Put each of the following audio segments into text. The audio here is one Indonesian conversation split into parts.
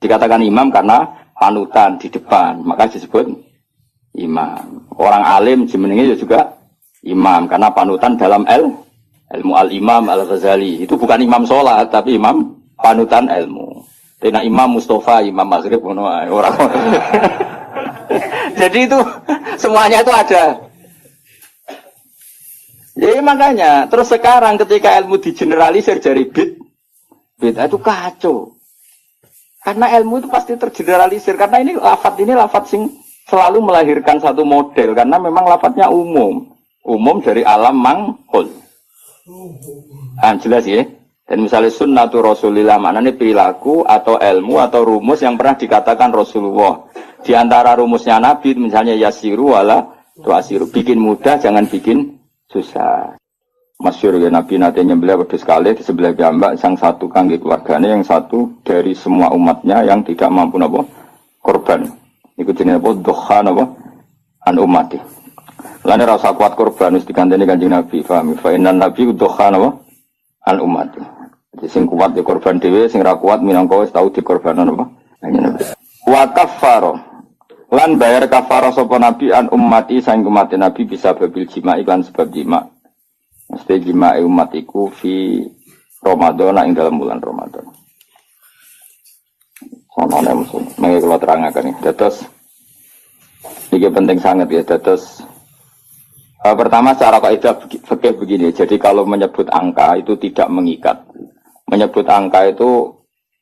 Dikatakan imam karena panutan di depan, maka disebut imam. Orang alim jenenge juga imam karena panutan dalam ilmu al-imam al-Ghazali. Itu bukan imam sholat tapi imam panutan ilmu. Tina Imam Mustafa, Imam Maghrib orang. Jadi itu semuanya itu ada. Jadi makanya terus sekarang ketika ilmu digeneralisir dari bid'ah itu kacau. Karena ilmu itu pasti tergeneralisir karena ini lafadz sing selalu melahirkan satu model karena memang lafadznya umum dari alam mangkul. Jelas ya. Dan misalnya sunnatu Rasulillah maknanya perilaku atau ilmu atau rumus yang pernah dikatakan Rasulullah. Di antara rumusnya Nabi misalnya yasiru wala tuasiru. Bikin mudah jangan bikin susah. Masyhur ya Nabi nanti nyembelih wedhus sekali di sebelah jambak yang satu kangge keluarganya yang satu dari semua umatnya yang tidak mampu napa korban. Iku jenenge apa dokhan apa an umati. Lane rasa kuat korban wis diganteni Kanjeng Nabi. Paham? Fa innan nabi dokhan apa an umati. Jadi sing kuat di korban dhewe, sing ra kuat minangka wis tau dikorbanan apa? Wa kaffaro. Lan bayar kafarah sapa nabi an ummati saing umat nabi bisa babil jima iklan sebab jima. Mesti jima umat iku fi Ramadan ing dalam bulan Ramadan. Samane musuh. Mengke kula terangaken iki. Dados iki penting sangat ya dados pertama secara kaidah fikih begini. Jadi kalau menyebut angka itu tidak mengikat. Menyebut angka itu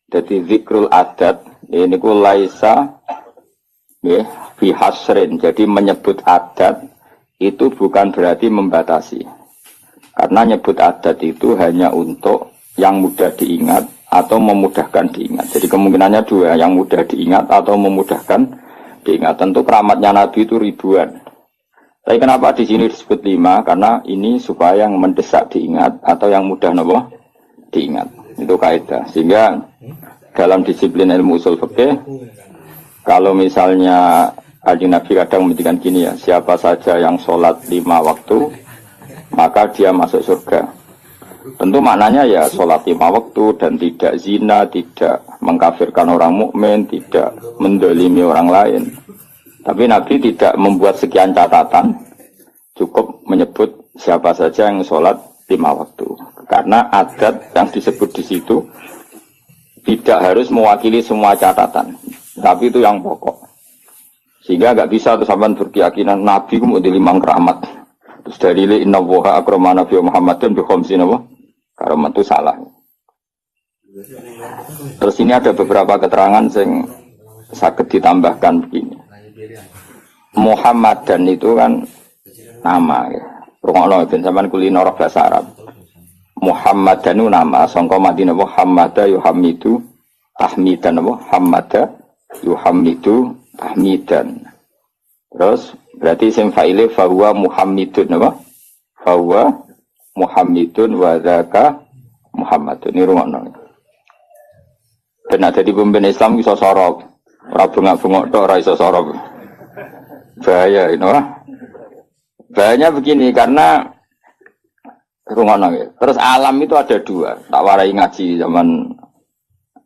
jadi zikrul adat ini ku laisa ya fi hasrin. Jadi menyebut adat itu bukan berarti membatasi. Karena nyebut adat itu hanya untuk yang mudah diingat atau memudahkan diingat. Jadi kemungkinannya dua, yang mudah diingat atau memudahkan diingat. Tentu keramatnya Nabi itu ribuan. Tapi kenapa di sini disebut 5? Karena ini supaya yang mendesak diingat atau yang mudah nopo diingat. Itu kaidah. Sehingga dalam disiplin ilmu usul fikih, kalau misalnya Nabi kadang menjadikan gini ya, siapa saja yang sholat 5 waktu, maka dia masuk surga. Tentu maknanya ya sholat 5 waktu dan tidak zina, tidak mengkafirkan orang mukmin, tidak mendolimi orang lain. Tapi Nabi tidak membuat sekian catatan, cukup menyebut siapa saja yang sholat 5 waktu. Karena adat yang disebut di situ tidak harus mewakili semua catatan, tapi itu yang pokok. Sehingga nggak bisa tuh sampai berkeyakinan Nabi kemudian 5 keramat. Terus dari inna woha akramana fi Muhammadin bi khamsin apa? Keramat itu salah. Terus ini ada beberapa keterangan yang sakit ditambahkan begini. Muhammadan itu kan nama ya. Rungokno ben sampean kulino roh bahasa Arab. Muhammadan itu nama sangka Madinah Muhammada yuhamidu tahmidan apa? Hammada yuhamidu tahmidan. Terus berarti isim fa'ile fa huwa Muhammadun apa? Fa huwa Muhammadun wa dzaka Muhammadun. Ini rungokno. Ben ada di pemimpin Islam iso sorok. Ora bengak-bengok tok ora iso sorok. Bahaya ini orang. Bahayanya begini karena rungokno ya. Terus alam itu ada 2. Tak warai ngaji zaman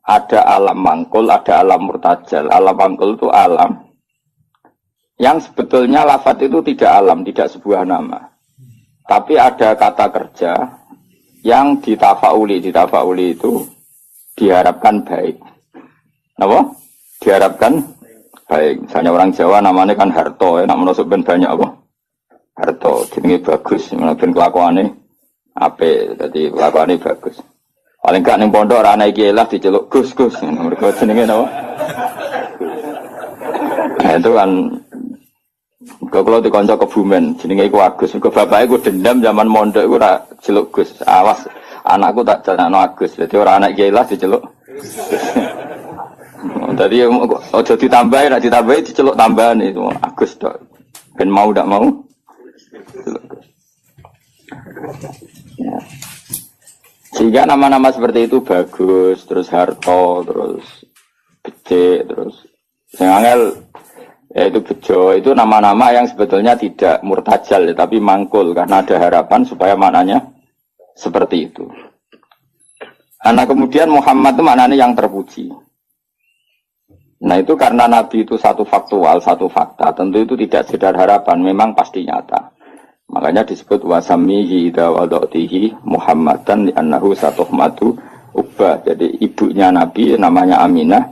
ada alam mangkul, ada alam murtajal. Alam mangkul itu alam yang sebetulnya lafadz itu tidak alam, tidak sebuah nama. Tapi ada kata kerja yang ditafauli. Ditafauli itu diharapkan baik. Apa? Diharapkan baik. Misalnya orang Jawa namanya kan Harto, nak menusuk ben banyak apa? Harto, jenenge bagus, ben kelakuane apik, dadi kelakuane bagus. Paling gak ning pondok ora ana iki lah diceluk Gus. Mergo jenenge napa? Nah, itu kan kalau dikonco Kebumen, jenenge iku Agus. Mergo bapake ku dendam zaman mondok iku ora celuk Gus. Awas, anakku tak jenengno Agus. Dadi ora ana iki lah diceluk. Tadi ojo ditambahin, nak ditambahin diceluk tambahan itu Agus tok. Ben mau ndak mau. Ya. Sehingga nama-nama seperti itu bagus, terus Harto, terus Becik, terus sing angel yaitu Bejo, itu nama-nama yang sebetulnya tidak murtajal ya, tapi mangkul karena ada harapan supaya maknanya seperti itu. Karena kemudian Muhammad itu maknanya yang terpuji. Nah itu karena Nabi itu satu faktual, satu fakta, tentu itu tidak sekedar harapan, memang pasti nyata. Makanya disebut wasamihi idza wadatihi Muhammadan li'annahu satuhmatu ubah. Jadi ibunya Nabi namanya Aminah.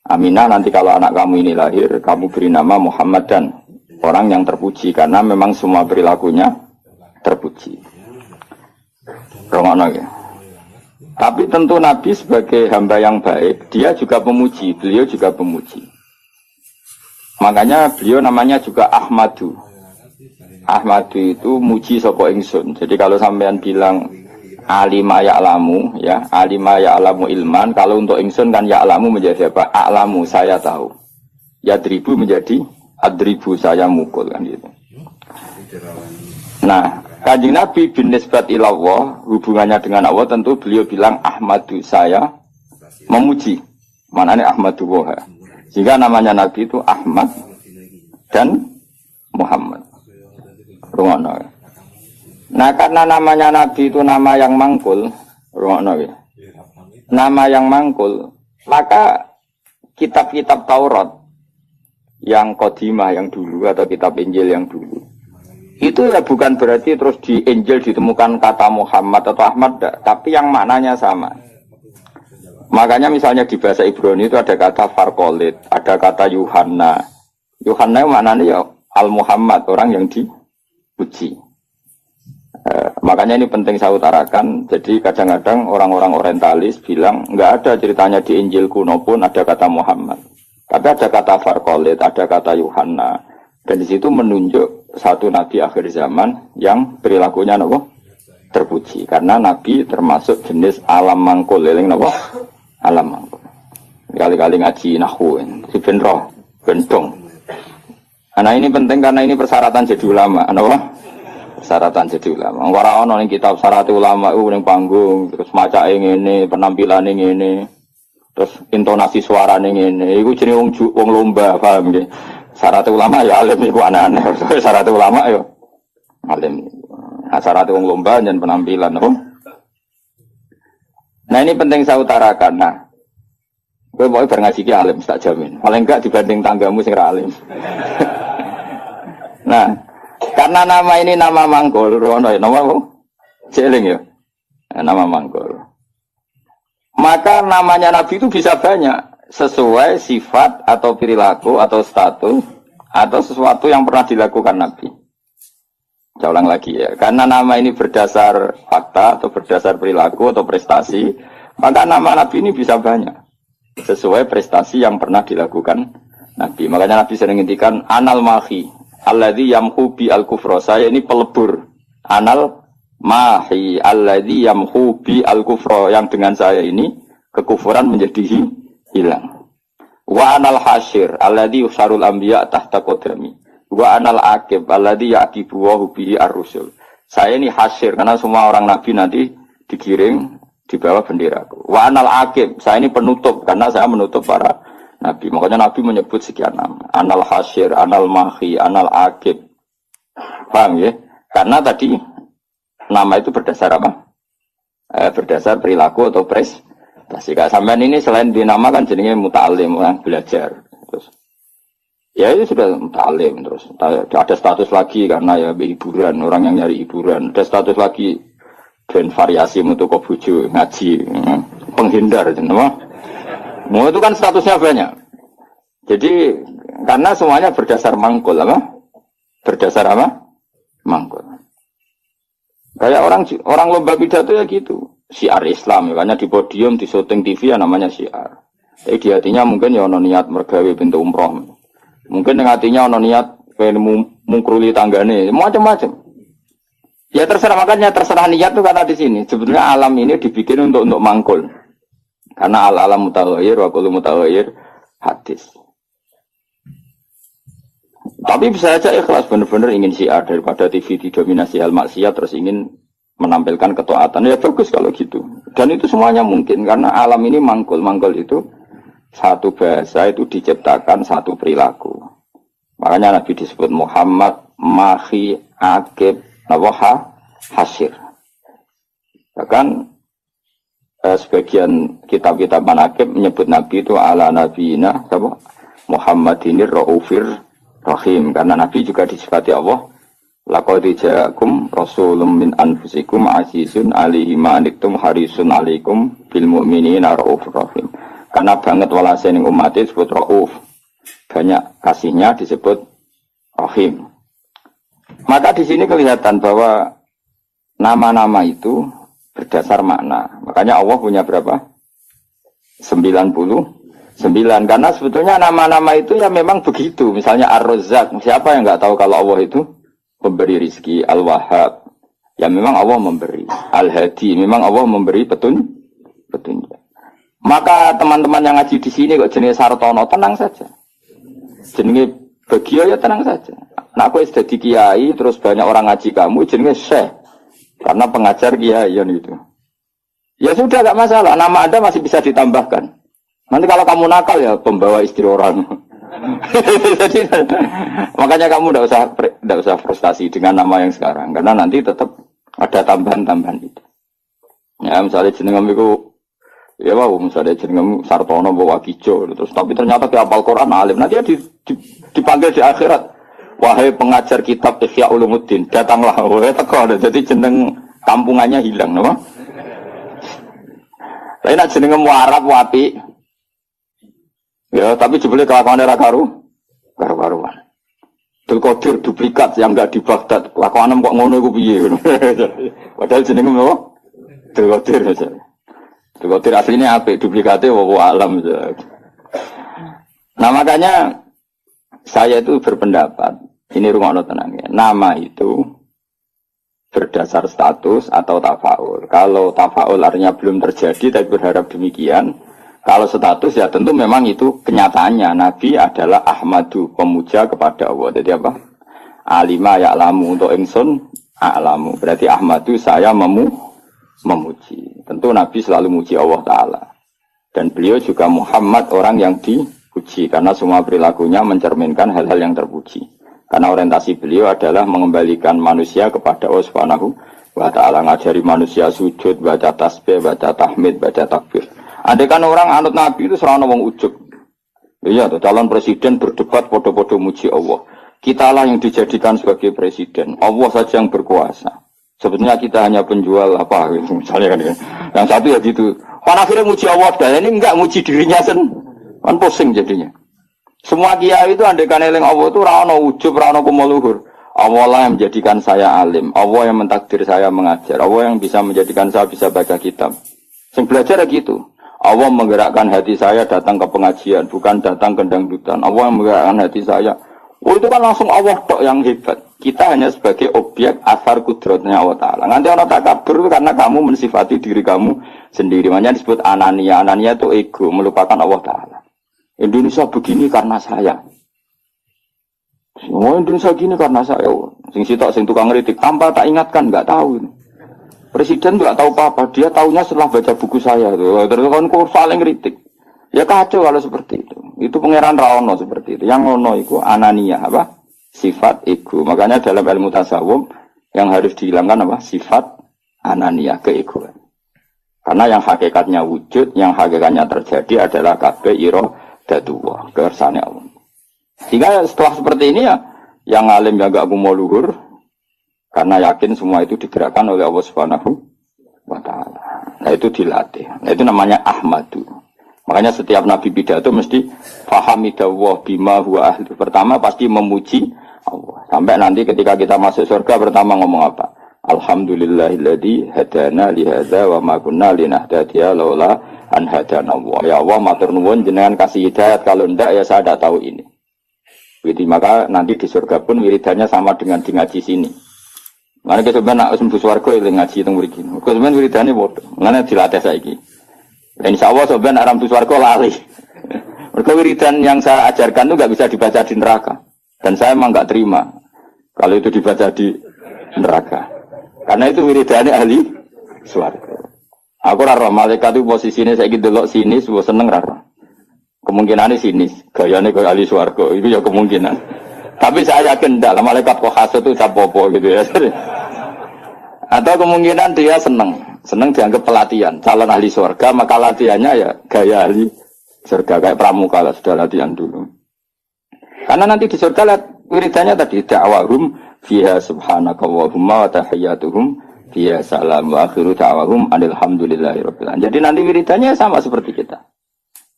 Aminah nanti kalau anak kamu ini lahir, kamu beri nama Muhammad dan orang yang terpuji karena memang semua perilakunya terpuji. Romono ya. Tapi tentu Nabi sebagai hamba yang baik, dia juga pemuji, beliau juga pemuji. Makanya beliau namanya juga Ahmadu. Ahmadu itu muji sapa ingsun. Jadi kalau sampean bilang alima ya'lamu ya, alima ya'lamu ilman, kalau untuk ingsun kan ya'lamu menjadi apa? A'lamu, saya tahu. Yadribu menjadi adribu, saya mukul kan gitu. Nah, Kanjeng Nabi bin nisbat ilallah, hubungannya dengan Allah tentu beliau bilang Ahmadu, saya memuji. Mananya Ahmadu Woha. Sehingga namanya Nabi itu Ahmad dan Muhammad. Rungono. Nah, karena namanya Nabi itu nama yang mangkul, rungono ya. Nama yang mangkul, maka kitab-kitab Taurat yang qadimah yang dulu atau kitab Injil yang dulu itu ya bukan berarti terus di Injil ditemukan kata Muhammad atau Ahmad, tapi yang maknanya sama. Makanya misalnya di bahasa Ibrani itu ada kata Farkolit, ada kata Yuhanna. Yuhanna maknanya ya Al-Muhammad, orang yang dipuji. Makanya ini penting saya utarakan. Jadi kadang-kadang orang-orang orientalis bilang nggak ada ceritanya di Injil kuno pun ada kata Muhammad. Tapi ada kata Farkolit, ada kata Yuhanna. Dan di situ menunjuk satu nabi akhir zaman yang perilakunya terpuji. Karena nabi termasuk jenis alam mangkul, eling alam mangkul. Kali-kali ngaji nahwu, si benroh, bentong. Nah ini penting karena ini persyaratan jadi ulama, persyaratan jadi ulama. Ora ono ning kitab syarat ulama itu ning panggung, terus macake ngene, penampilan ngene, terus intonasi suarane ngene. Iku jenenge wong lomba, paham nggih? Syarat ulama ya alim iku aneh-aneh. Syarat ulama ya alim. Nah, syarat wong lomba dan penampilan Nah, ini penting saya utarakan. Nah, kowe mau bar ngaji ki alim tak jamin. Paling enggak dibanding tanggamu sing ra alim. Nah, karena nama ini nama mangkul, ono ya nama apa? Jeling ya. Nama mangkul. Maka namanya Nabi itu bisa banyak. Sesuai sifat atau perilaku atau status atau sesuatu yang pernah dilakukan Nabi. Saya ulang lagi ya, karena nama ini berdasar fakta atau berdasar perilaku atau prestasi, maka nama Nabi ini bisa banyak sesuai prestasi yang pernah dilakukan Nabi. Makanya Nabi sering ngintikan anal mahi alladzi yamhu bi al-kufra. Saya ini pelebur. Anal mahi alladzi yamhu bi al-kufra, yang dengan saya ini kekufuran menjadi hilang. Wa anal hasyir alladzi yusarul anbiya tahta qadrami. Wa anal aqib alladzi yaqibu wa bihi ar-rusul. Saya ini hasyir karena semua orang nabi nanti digiring di bawah benderaku. Wa anal aqib, saya ini penutup karena saya menutup para nabi. Makanya nabi menyebut sekian nama. Anal hasyir, anal mahi, anal aqib. Paham ya? Karena tadi nama itu berdasar apa? Berdasar perilaku atau prestasi. Sampean ini selain dinamakan jenenge muta'alim, orang belajar. Terus ya itu sudah muta'alim, terus ada status lagi karena ya hiburan, orang yang nyari hiburan. Ada status lagi dan variasi untuk bojo, ngaji, penghindar jenenge. Mau itu kan statusnya banyak. Jadi karena semuanya berdasar mangkul apa? Berdasar apa? Mangkul. Kayak orang lomba pidato ya gitu. Syiar Islam, makanya di podium, di syuting TV ya namanya syiar. Tapi di hatinya mungkin ya ono niat mergawe pintu umroh. Mungkin di hatinya ono niat pengen mungkruli tanggane, macam-macam. Ya terserah, makanya terserah niat tuh kata di sini. Sebetulnya alam ini dibikin untuk mangkul. Karena al-alam mutaghayyir wa kullu mutaghayyir hadis. Tapi bisa saja ikhlas benar-benar ingin syiar daripada TV didominasi hal maksiat terus ingin menampilkan ketaatan. Ya bagus kalau gitu. Dan itu semuanya mungkin karena alam ini mangkul. Mangkul itu satu bahasa itu diciptakan satu perilaku. Makanya Nabi disebut Muhammad, Mahi, Aqib, Nawaha, Hasyir. Bahkan sebagian kitab-kitab manaqib menyebut Nabi itu ala nabiyina apa? Muhammadinir Raufir Rahim, karena Nabi juga disifati Allah laqad ja'akum rasulun min anfusikum azizun 'alaihi ma anittum harisun 'alaikum bil mu'minina raufur rahim. Karena banget walase ning umat disebut Rauf, banyak kasihnya disebut Rahim. Maka di sini kelihatan bahwa nama-nama itu berdasar makna. Makanya Allah punya berapa? 99. Karena sebetulnya nama-nama itu ya memang begitu. Misalnya Ar-Razzaq, siapa yang nggak tahu kalau Allah itu pemberi rizki. Al-Wahhab, ya memang Allah memberi. Al-Hadi, memang Allah memberi petunjuk. Maka teman-teman yang ngaji di sini kok jenis Sartono, tenang saja. Jenis Bagio ya tenang saja. Nah aku sudah di kiai, terus banyak orang ngaji kamu, jenis Syekh. Karena pengajar kiai itu. Ya sudah, gak masalah. Nama Anda masih bisa ditambahkan. Nanti kalau kamu nakal ya pembawa istri orang. Jadi, makanya kamu tidak usah frustasi dengan nama yang sekarang. Karena nanti tetap ada tambahan-tambahan itu. Ya misalnya jenengam itu, ya wow, misalnya jenengam Sartono bawa Kijo, terus tapi ternyata dia hafal Quran alim. Nanti dia dipanggil di akhirat. Wahai pengajar kitab Ihya Ulumuddin, datanglah. Wahai teko, jadi jeneng kampungannya hilang, no? Lain nak jeneng warat wapi. Ya, tapi jebule kelakuane ra karuan. Qadir duplikat yang enggak di Baghdad. Kelakuane kok ngono iku piye ngono. Padahal jenenge apa? Qadir aja. Qadir aslinya apik, duplikate wa alam. Nah, makanya saya itu berpendapat, ini rumono tenang ya. Nama itu berdasar status atau tafaul. Kalau tafaul artinya belum terjadi tapi berharap demikian. Kalau status ya tentu memang itu kenyataannya. Nabi adalah Ahmadu, pemuja kepada Allah. Jadi apa? Alima ya'lamu, untuk ingsun a'lamu. Berarti Ahmadu saya memuji. Tentu Nabi selalu muji Allah Ta'ala. Dan beliau juga Muhammad, orang yang dipuji. Karena semua perilakunya mencerminkan hal-hal yang terpuji. Karena orientasi beliau adalah mengembalikan manusia kepada Allah Subhanahu wa Ta'ala. Ngajari manusia sujud, baca tasbih, baca tahmid, baca takbir. Andai kan orang anut Nabi itu serana wong ujug. Iya tuh, calon presiden berdebat podo-podo muji Allah. Kitalah yang dijadikan sebagai presiden. Allah saja yang berkuasa. Sebetulnya kita hanya penjual apa misalnya kan ya. Yang satu ya gitu. Kan akhirnya muji Allah dan ini enggak muji dirinya kan pusing jadinya. Semua kiai itu andai kan eling Allah itu ra ono ujug, ra ono kumuluhur. Allah lah yang menjadikan saya alim. Allah yang mentakdir saya mengajar. Allah yang bisa menjadikan saya bisa baca kitab. Sing belajar gitu. Allah menggerakkan hati saya datang ke pengajian, bukan datang ke dangdutan. Allah yang menggerakkan hati saya. Oh itu kan langsung Allah tok yang hebat. Kita hanya sebagai objek asar kudratnya Allah Ta'ala. Nanti orang takabur karena kamu mensifati diri kamu sendiri. Makanya disebut anania. Anania itu ego, melupakan Allah Ta'ala. Indonesia begini karena saya. Semua Indonesia begini karena saya. Sing sitok sing tukang kritik tanpa tak ingatkan, nggak tahu. Presiden nggak tahu apa-apa, dia tahunya setelah baca buku saya tuh. Terus kan saling kritik. Ya kacau kalau seperti itu. Itu pangeran Raono seperti itu. Yang ono itu anania apa? Sifat ego. Makanya dalam ilmu tasawuf yang harus dihilangkan apa? Sifat anania, keegoan. Karena yang hakikatnya wujud, yang hakikatnya terjadi adalah kabeh iradatullah, kersane Allah. Sehingga setelah seperti ini ya, yang alim yang gak mau luhur, karena yakin semua itu digerakkan oleh Allah Subhanahu wa Ta'ala. Nah itu dilatih. Nah itu namanya Ahmadu. Makanya setiap Nabi pidato mesti fahamidallah bima huwa ahli. Pertama pasti memuji Allah. Sampai nanti ketika kita masuk surga pertama ngomong apa? Alhamdulillahilladzi hadana lihadza wa ma kunna linahtadiya laula an hadana Allah. Ya Allah matur nuwun jenengan kasih hidayat, kalau ndak ya saya tidak tahu ini. Jadi maka nanti di surga pun wiridannya sama dengan di ngaji sini. Mana kita sebenarnya nak mlebu swarga eling ngaji teng mriki. Kok sampean wiridane padha. Ngene dilatih saiki. Dan insyaallah sampean arep mlebu swarga lali. Mergo wiridan yang saya ajarkan itu enggak bisa dibaca di neraka. Dan saya memang enggak terima kalau itu dibaca di neraka. Karena itu wiridane ahli swarga. Aku ora roh malaikat itu posisine saiki delok sinis, wis seneng ra roh. Kemungkinane sinis, gayane koyo ahli swarga. Itu ya kemungkinan. Tapi saya yakin enggak lah malaikat kok hasud itu sapopo gitu ya. Atau kemungkinan dia senang. Seneng dianggap pelatihan. Calon ahli surga, maka latihannya ya gaya ahli surga. Kayak pramuka lah, sudah latihan dulu. Karena nanti di surga lihat wiridannya tadi. Da'wahum fiha subhanaka wahumma wa tahiyyatuhum fiha salam wa akhiru da'wahum alhamdulillahirabbil alamin. Jadi nanti wiridannya sama seperti kita.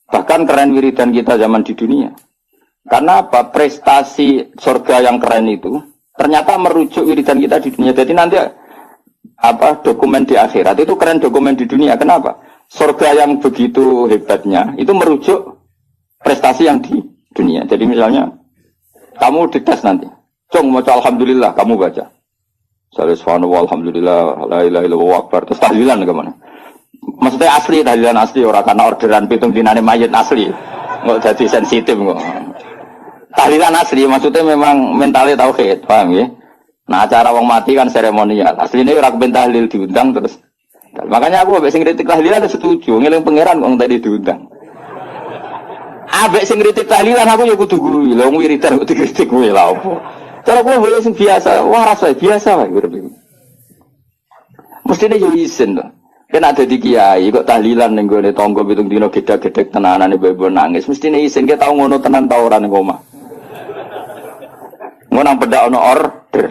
Bahkan keren wiridan kita zaman di dunia. Karena apa? Prestasi surga yang keren itu ternyata merujuk wiridan kita di dunia. Jadi nanti dokumen di akhirat itu keren dokumen di dunia. Kenapa? Surga yang begitu hebatnya itu merujuk prestasi yang di dunia. Jadi misalnya kamu dites nanti, Cung mau alhamdulillah kamu baca. Salih subhanallah alhamdulillah la ilaha illallah akbar. Terus tahlilan kemana? Maksudnya asli tahlilan asli orang karena orderan pitung dinane mayit asli. Nggak jadi sensitif kok. Tahlilan asli maksudnya memang mentalnya tauhid, paham ya? Nah acara wong mati kan seremonial. Aslinya orang kepen tahlil diundang terus. Makanya aku ambek sing kritik tahlilan setuju, ngeling pangeran wong tadi diundang. Ambek sing kritik tahlilan aku ya kudu guru, lha wong wiridan kok dikritik kowe lha opo. Cara kowe sing biasa, waras wae biasa wae urip iki. Mestine yo isin to. Kan ada di kiai kok tahlilan ning gone tangga pitung dina gedhe-gedhe tenanane bebo nangis. Mestine isin ki tau ngono tenan ta ora ning omah. Ngono nang pedak ono order.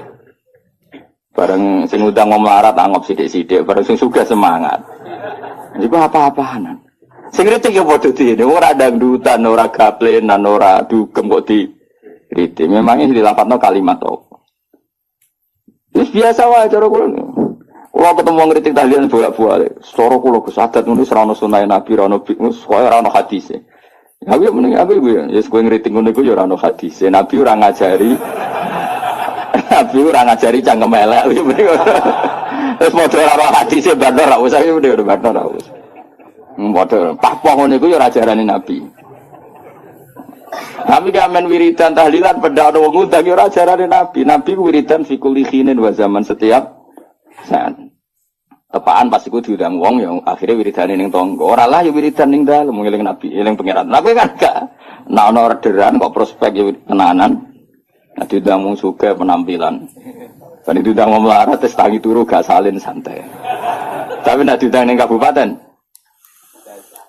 Bareng sing udang mau melarat anggap sidik-sidik, bareng sing sugih semangat. Iku apa-apaanan. Sing kritik ya padha dene, ora dangdutan, ora gaplenan, ora dugem kok di kritik. Memangnya dilapatno kalimat apa. Wis biasa wae cara kula. Kula ketemu ngritik tahlilan bolak-balik. Cara kula Gus adat ngono ora ono sunah Nabi, ora ono koyo ora ono hadise. Aku ya mending aku ya kowe ngritik ngono iku ya ora ono hadise. Nabi ora ngajari Nabi ora ngajari cangkem elek. Terus model ora hadise bandar ra usah iki udah bandar ra usah. Model papong ngono iku ya ora ajarane Nabi. Nabi kamen wiridan tahlilan pedak ono wong undang ya ora ajarane Nabi. Nabi wiridan fi kulli khinin wa zaman setiap saat. Tepaan pas iku diundang wong ya akhirnya wiridane ning tangga. Ora lah ya wiridan ning dalem ngeling Nabi, eling pangeran. Nabi kan gak nek ana orderan kok prospek ya tenanan. Nah diundang wong sugih penampilan. Kan diundang wong melarat tes tangi turu gak salin santai. Tapi nek diundang ning kabupaten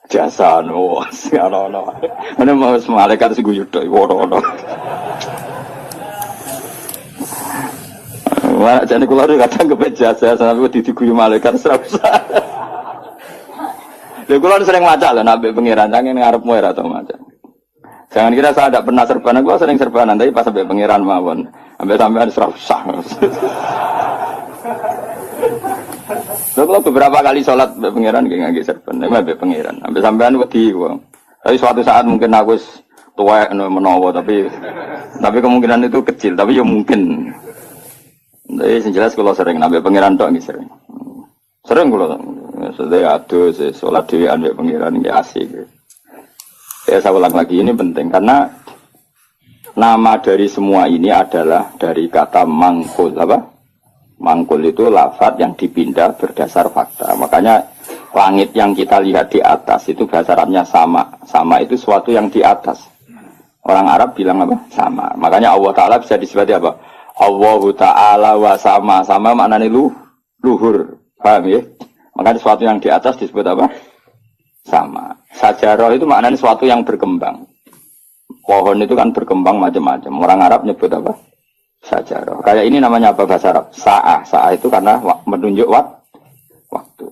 jasa no, ono. Ana mau malaikat sing guyu tok ono. Wah, jane kula kadang kepen jasa sampe diguyu malaikat ora usah. Lha kula sering maca lho nabe pangeran sange ngarepmu ora tau maca. Jangan kira saya tidak pernah serbanan, gua sering serbanan tapi pas sampai pangeran mawon. Sampai sampean ora usah. Kalau beberapa kali sholat mbek pangeran nggih serban, mbek pangeran. Sampai sampean wedi gua. Tapi suatu saat mungkin aku tuwek menawa tapi kemungkinan itu kecil, tapi ya mungkin. Tapi yang jelas kalau sering nabi pangeran tok nggih sering. Sering kalau sudah adus sholat dhewean mbek pangeran nggih asik. Ya saya ulang lagi ini penting karena nama dari semua ini adalah dari kata mangkul apa? Mangkul itu lafaz yang dipindah berdasar fakta. Makanya langit yang kita lihat di atas itu bahasa Arabnya sama. Sama itu suatu yang di atas. Orang Arab bilang apa? Sama. Makanya Allah Ta'ala bisa disebut apa? Allahu Ta'ala wa sama. Sama maknanya luhur. Paham ya? Makanya sesuatu yang di atas disebut apa? Sama. Sajarah itu maknanya sesuatu yang berkembang. Pohon itu kan berkembang macam-macam. Orang Arab nyebut apa? Sajarah. Kayak ini namanya apa bahasa Arab? Sa'ah. Sa'ah itu karena menunjuk waktu.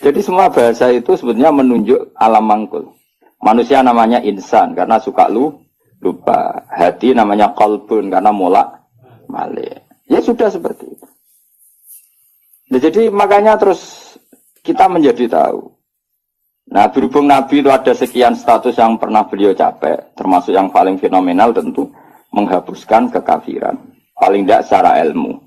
Jadi semua bahasa itu sebetulnya menunjuk alam mangkul. Manusia namanya insan karena suka lupa. Hati namanya qalbun karena malik. Ya sudah seperti itu. Nah, jadi makanya terus kita menjadi tahu. Nah berhubung Nabi itu ada sekian status yang pernah beliau capai, termasuk yang paling fenomenal tentu menghapuskan kekafiran. Paling tidak secara ilmu.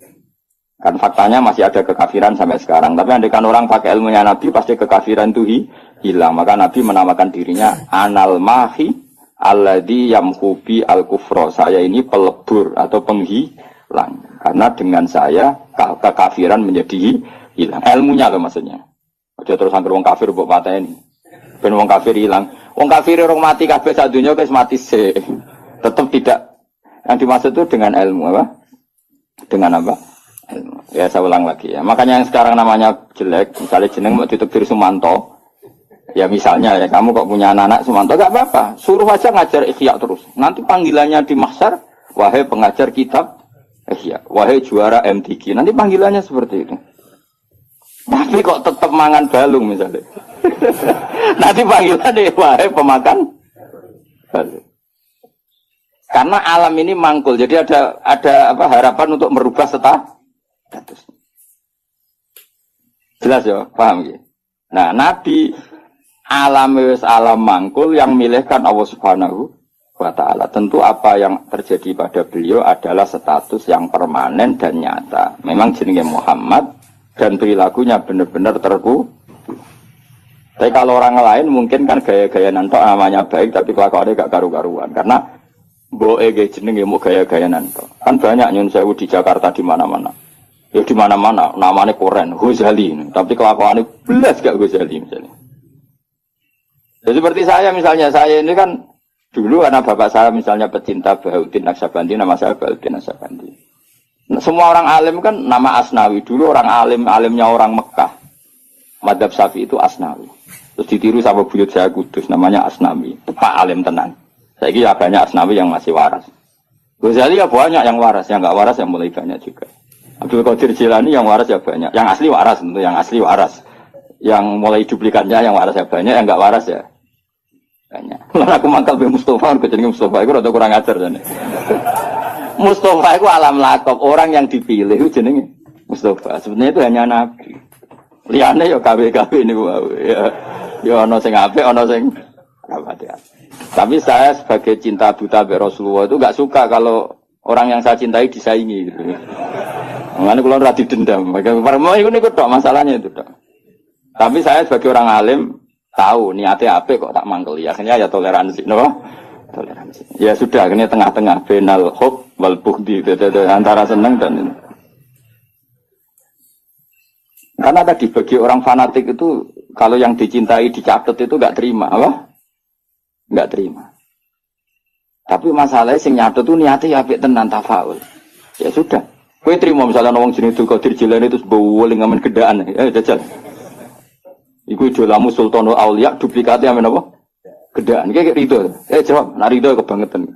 Kan faktanya masih ada kekafiran sampai sekarang. Tapi andaikan orang pakai ilmunya Nabi pasti kekafiran itu hilang. Maka Nabi menamakan dirinya Anal Mahi Alladhi Yamhubi Al-Kufro. Saya ini pelebur atau penghilang. Karena dengan saya kekafiran menjadi hilang. Ilmunya loh maksudnya. Aja terus angker wong kafir mbok pateni. Ben wong kafir hilang. Wong kafir orang mati kabeh sak donya wis mati sik. Tetap tidak. Yang dimaksud itu dengan ilmu apa? Dengan apa? Ya saya ulang lagi ya. Makanya yang sekarang namanya jelek, misalnya jeneng mau ditekdir Sumanto. Ya misalnya ya kamu kok punya anak Sumanto gak apa-apa. Suruh aja ngajar Ihya terus. Nanti panggilannya di mahsyar, wahai pengajar kitab Ihya, wahai juara MTQ. Nanti panggilannya seperti itu. Tapi kok tetap mangan balung misalnya. Nanti panggilannya wahai pemakan balung. Karena alam ini mangkul, jadi ada harapan untuk merubah status. Jelas ya, paham ya? Nah, Nabi alam mangkul yang milihkan Allah Subhanahu wa Ta'ala. Tentu apa yang terjadi pada beliau adalah status yang permanen dan nyata. Memang jenenge Muhammad dan perilakunya benar-benar terku. Tapi kalau orang lain mungkin kan gaya-gaya nanto namanya baik tapi kelakuannya gak karu-karuan. Karena boe jenenge mau gaya-gaya nanto. Kan banyak nyun sewu di Jakarta di mana-mana. Ya di mana-mana namanya Koren, Ghazali. Tapi kelakuannya belas gak Ghazali misalnya. Jadi seperti saya misalnya, saya ini kan dulu karena bapak saya misalnya pecinta Bahauddin Naksabandi, nama saya Bahauddin Naksabandi. Nah, semua orang alim kan nama Asnawi. Dulu orang alimnya orang Mekah. Madzhab Syafi'i itu Asnawi. Terus ditiru sama buyut saya Kudus, namanya Asnawi. Pak alim tenan. Saya kira banyak Asnawi yang masih waras. Ghazali ya banyak yang waras, yang nggak waras yang mulai banyak juga. Abdul Qadir Jilani yang waras ya banyak, yang asli waras tentu, yang asli waras. Yang mulai duplikannya yang waras ya banyak, yang nggak waras ya banyak. Lalu aku mangkal be Mustafa, aku jadi Mustafa itu rada kurang ajar jane. Mustafa itu alam lakop, orang yang dipilih itu jenenge Mustafa. Sebenarnya itu hanya nabi. Liyane ya KW-KW niku ya. Ya ana sing apik, ana sing rapat ya. Tapi saya sebagai cinta buta be Rasulullah itu enggak suka kalau orang yang saya cintai disaingi gitu. Mengenai kalau rada dendam, mau ikut tok masalahnya itu tok. Tapi saya sebagai orang alim tahu niatnya apa kok tak mangkeli. Akhirnya ya toleransi, no? Toleransi. Ya sudah, akhirnya tengah-tengah benal hub wal bughdi antara senang dan ini. Karena tadi bagi orang fanatik itu kalau yang dicintai dicatat itu enggak terima, apa? Enggak terima. Tapi masalahnya sing nyatet itu niatnya ya apik tenan tafaul. Ya sudah. Kowe trimo misalnya wong jenenge Abdul Qadir Jilani itu bowling ngamen gedaan. Jajal. Iku idolamu Sultanul Auliya duplikatnya amen apa? Gedaan. Kayak rido. Jawab, nak rido kebangetan.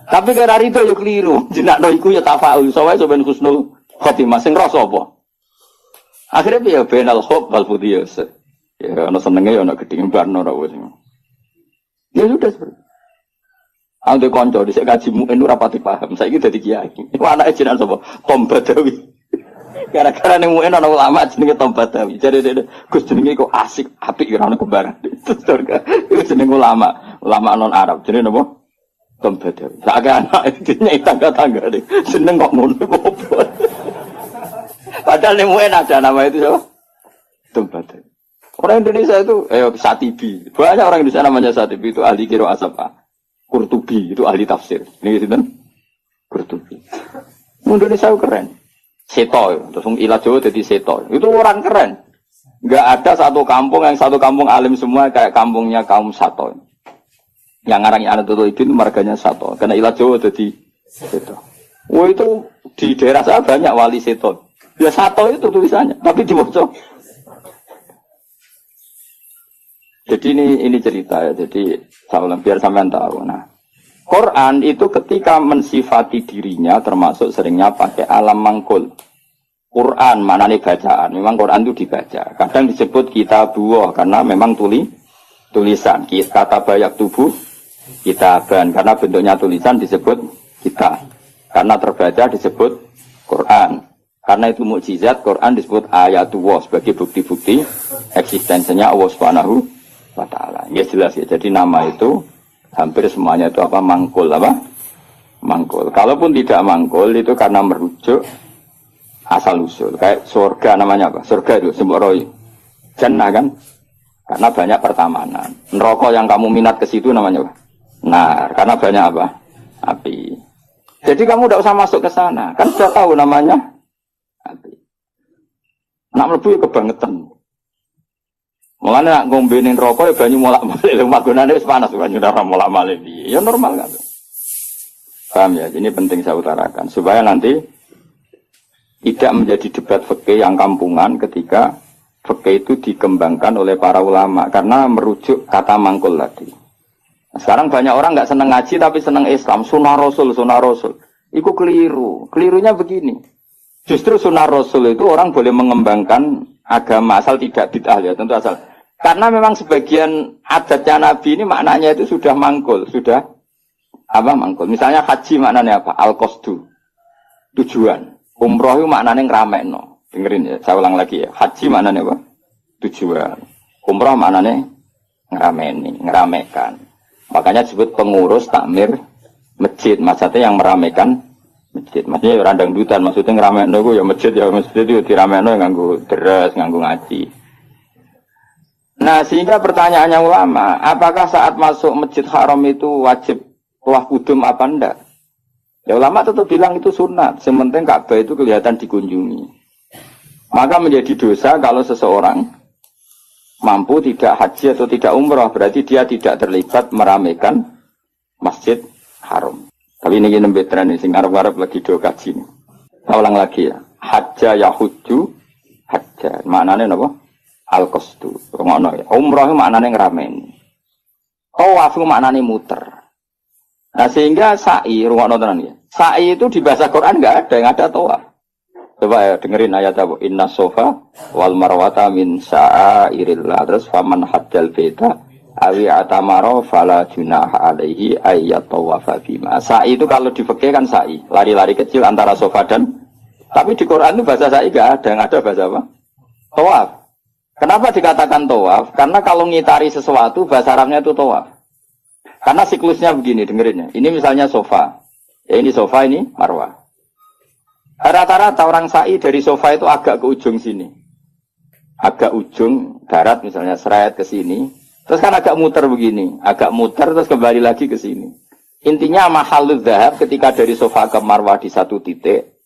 Tapi kira rido yo keliru. Jenakno iku ya tafaul. Sawae sampean husnul khotimah sing rasa apa? Akhirnya piye benal hub wal fudiyas. Ya ana senenge ya ana gedhe barno ora wis. Ya sudah seperti. Angge kanca dhisik kaji muin ora pati paham. Saiki dadi kiai. Iku anake jenengan sapa? Tom Badawi. Gara-gara ning muin ana ulama jenenge Tom Badawi. Jare Gus jenenge kok asik, apik ora ono kembaran. Iku jenenge ulama non Arab. Jenenge napa? Tom Badawi. Sak anak dene tangga-tangga seneng kok ngono opo. Padahal ning muin ada nama itu siapa? Tom Badawi. Orang Indonesia itu Satibi. Banyak orang Indonesia namanya Satibi itu ahli qiraah apa? Qurtubi itu ahli tafsir. Ini gitu kan? Qurtubi. Indonesia itu keren. Seto, terus ilat Jawa jadi seto. Itu orang keren. Enggak ada satu kampung alim semua kayak kampungnya kaum Sato. Yang ngarangnya anak Toto itu marganya Sato. Karena ilat Jawa jadi seto. Wah itu di daerah saya banyak wali seto. Ya Sato itu tulisannya, tapi dibaca. Jadi ini cerita ya. Jadi biar sampean tahu. Nah, Quran itu ketika mensifati dirinya termasuk seringnya pakai alam mangkul. Quran mana nih bacaan? Memang Quran itu dibaca. Kadang disebut kitabuh karena memang tulisan. Kata banyak tubuh kitaban karena bentuknya tulisan disebut kita. Karena terbaca disebut Quran. Karena itu mukjizat Quran disebut ayatullah sebagai bukti-bukti eksistensinya Allah Subhanahu wa Ta'ala. Ya jelas ya. Jadi nama itu hampir semuanya itu apa? Mangkul apa? Mangkul. Kalaupun tidak mangkul itu karena merujuk asal usul. Kayak surga namanya apa? Surga itu sembaroi. Jannah kan? Karena banyak pertamanan. Neraka yang kamu minat ke situ namanya apa? Nar. Karena banyak apa? Api. Jadi kamu tidak usah masuk ke sana. Kan sudah tahu namanya api. Nak mlebu kebangetan. Mulanya nak ngombenin rokok ya banyu molak-malik. Magunane wis panas banyu ora molak-malik. Ya normal kan. Paham ya? Ini penting saya utarakan supaya nanti tidak menjadi debat fikih yang kampungan ketika fikih itu dikembangkan oleh para ulama karena merujuk kata mangkul tadi. Nah, sekarang banyak orang nggak seneng ngaji tapi seneng Islam, sunnah Rasul. Itu keliru. Kelirunya begini. Justru sunnah Rasul itu orang boleh mengembangkan agama asal tidak bid'ah ya, tentu asal. Karena memang sebagian adatnya Nabi ini maknanya itu sudah mangkul, sudah apa mangkul. Misalnya haji maknanya apa? Al-qasdu. Tujuan. Umroh itu maknanya ngramekno. Dengerin ya, saya ulang lagi ya. Haji maknanya apa? Tujuan. Umroh maknanya ngeramekan. Makanya disebut pengurus takmir masjid. Maksudnya yang meramekan masjid. Maksudnya randang dutan. Maksudnya ngeramekan itu ya masjid itu diramekan nganggo deres, nganggo ngaji. Nah sehingga pertanyaannya ulama, apakah saat masuk masjid haram itu wajib tawaf kudum apa enggak? Ya ulama tetap bilang itu sunat. Sementing Ka'bah itu kelihatan dikunjungi. Maka menjadi dosa kalau seseorang mampu tidak haji atau tidak umrah, berarti dia tidak terlibat meramaikan masjid haram. Tapi ini nembe tren ini, sing arep-arep lagi do kaji. Saya ulang lagi ya. Hajja yahuju hajja. Maknanya apa? Al-qasdu. Ngono ya. Umrah maknanya ngrameni. Tawaf maknanya muter. Nah sehingga sa'i, rungokno tenan ya. Sa'i itu di bahasa Quran enggak ada, yang ada tawaf. Coba ya dengerin ayat apa? Inna sofa wal marwata min sa'airillah. Terus faman hajjal beta awi atamaro fala junaha alaihi ayyat tawafa bima. Sa'i itu kalau di fikih kan sa'i, lari-lari kecil antara sofa dan, tapi di Quran itu bahasa sa'i enggak ada, yang ada bahasa apa? Tawaf. Kenapa dikatakan tawaf? Karena kalau ngitari sesuatu bahasa Arabnya itu tawaf. Karena siklusnya begini, dengerinnya. Ini misalnya sofa. Ya ini sofa, ini marwah. Rata-rata orang sa'i dari sofa itu agak ke ujung sini. Agak ujung darat misalnya seret ke sini. Terus kan agak muter begini. Agak muter terus kembali lagi ke sini. Intinya mahalul dhahab ketika dari sofa ke marwah di satu titik.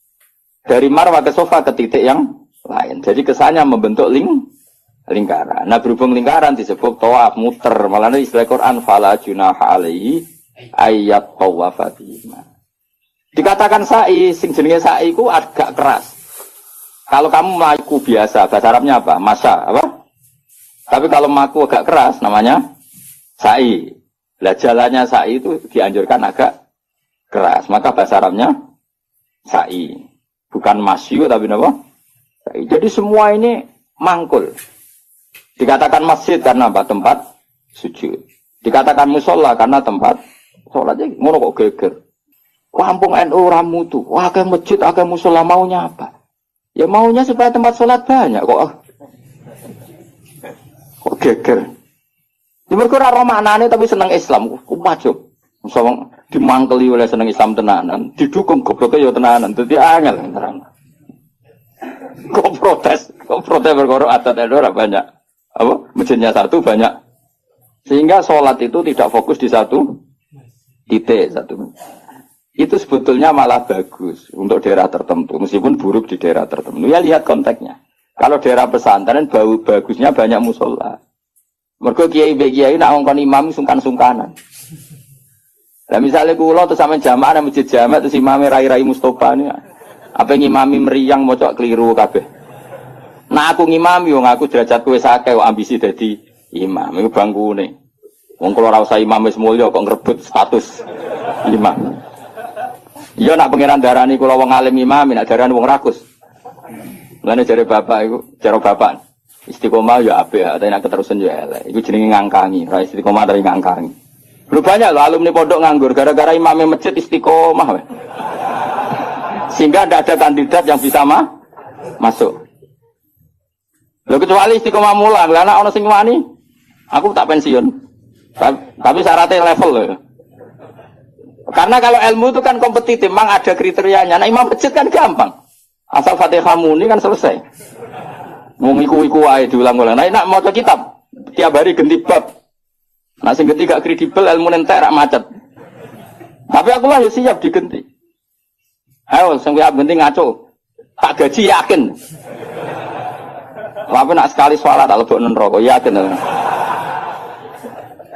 Dari marwah ke sofa ke titik yang lain. Jadi kesannya membentuk lingkaran. Nah berhubung lingkaran disebut tawaf muter. Malah istilah Quran fala junaha alaihi ayat tawafa bima. Dikatakan sa'i, sing jenenge sa'i ku agak keras. Kalau kamu maku biasa, bahasa Arabnya apa? Masa, apa? Tapi kalau maku agak keras namanya sa'i. Lah jalannya sa'i itu dianjurkan agak keras. Maka bahasa Arabnya sa'i. Bukan masyu tapi apa? Sa'i. Jadi semua ini mangkul. Dikatakan masjid karena apa? Tempat sujud. Dikatakan musola karena tempat sholatnya ngono kok geger. Kampung NU ramu tuh. Wah, ke masjid, ke musola maunya apa? Ya maunya supaya tempat sholat banyak kok. Kok geger. Ya mereka ora maknane tapi seneng Islam. Kok wajib. Misalnya dimangkeli oleh seneng Islam tenanan, didukung gobloknya ya tenanan. Dadi angel terang. Kok protes berkoro adat NU ora banyak. Apa? Masjidnya satu banyak. Sehingga sholat itu tidak fokus di satu titik satu. Itu sebetulnya malah bagus untuk daerah tertentu, meskipun buruk di daerah tertentu. Ya lihat konteksnya. Kalau daerah pesantren bagusnya banyak musola. Mergo kiai nak ngongkon imam sungkan-sungkanan. Lah misalnya kula terus sampean jamaah nang masjid jamaah terus imame rai-rai Mustofa ini. Apa ngimami meriang mocok keliru kabeh. Nah aku ngimami wong aku derajatku wis akeh kok ambisi dadi imam. Iku bangkune. Wong kula ora usah imam wis mulya kok ngrebut status imam. Iya nak pengiran darani kula wong alim imam, nak darani wong rakus. Mulane jare bapak iku, cara bapak istiqomah ya apik, tapi nak keterusan ya elek. Iku jenenge ngangkangi, ora istiqomah dari ngangkangi. Lu banyak loh alumni pondok nganggur gara-gara imamnya masjid istiqomah. Sehingga tidak ada kandidat yang bisa masuk. Lho kecuali istiqomah mulang, lah ana ono sing wani. Aku tak pensiun. Tapi syaratnya level loh. Karena kalau ilmu itu kan kompetitif, memang ada kriterianya. Nah imam masjid kan gampang. Asal Fatihah muni kan selesai. Mau iku-iku ae diulang-ulang. Nah nak maca kitab tiap hari ganti bab. Nah sing ganti gak kredibel ilmu entek rak macet. Tapi aku lah ya siap diganti. Ayo sing siap ganti ngaco. Tak gaji yakin. Tapi nak sekali sholat tak lebok neraka yakin.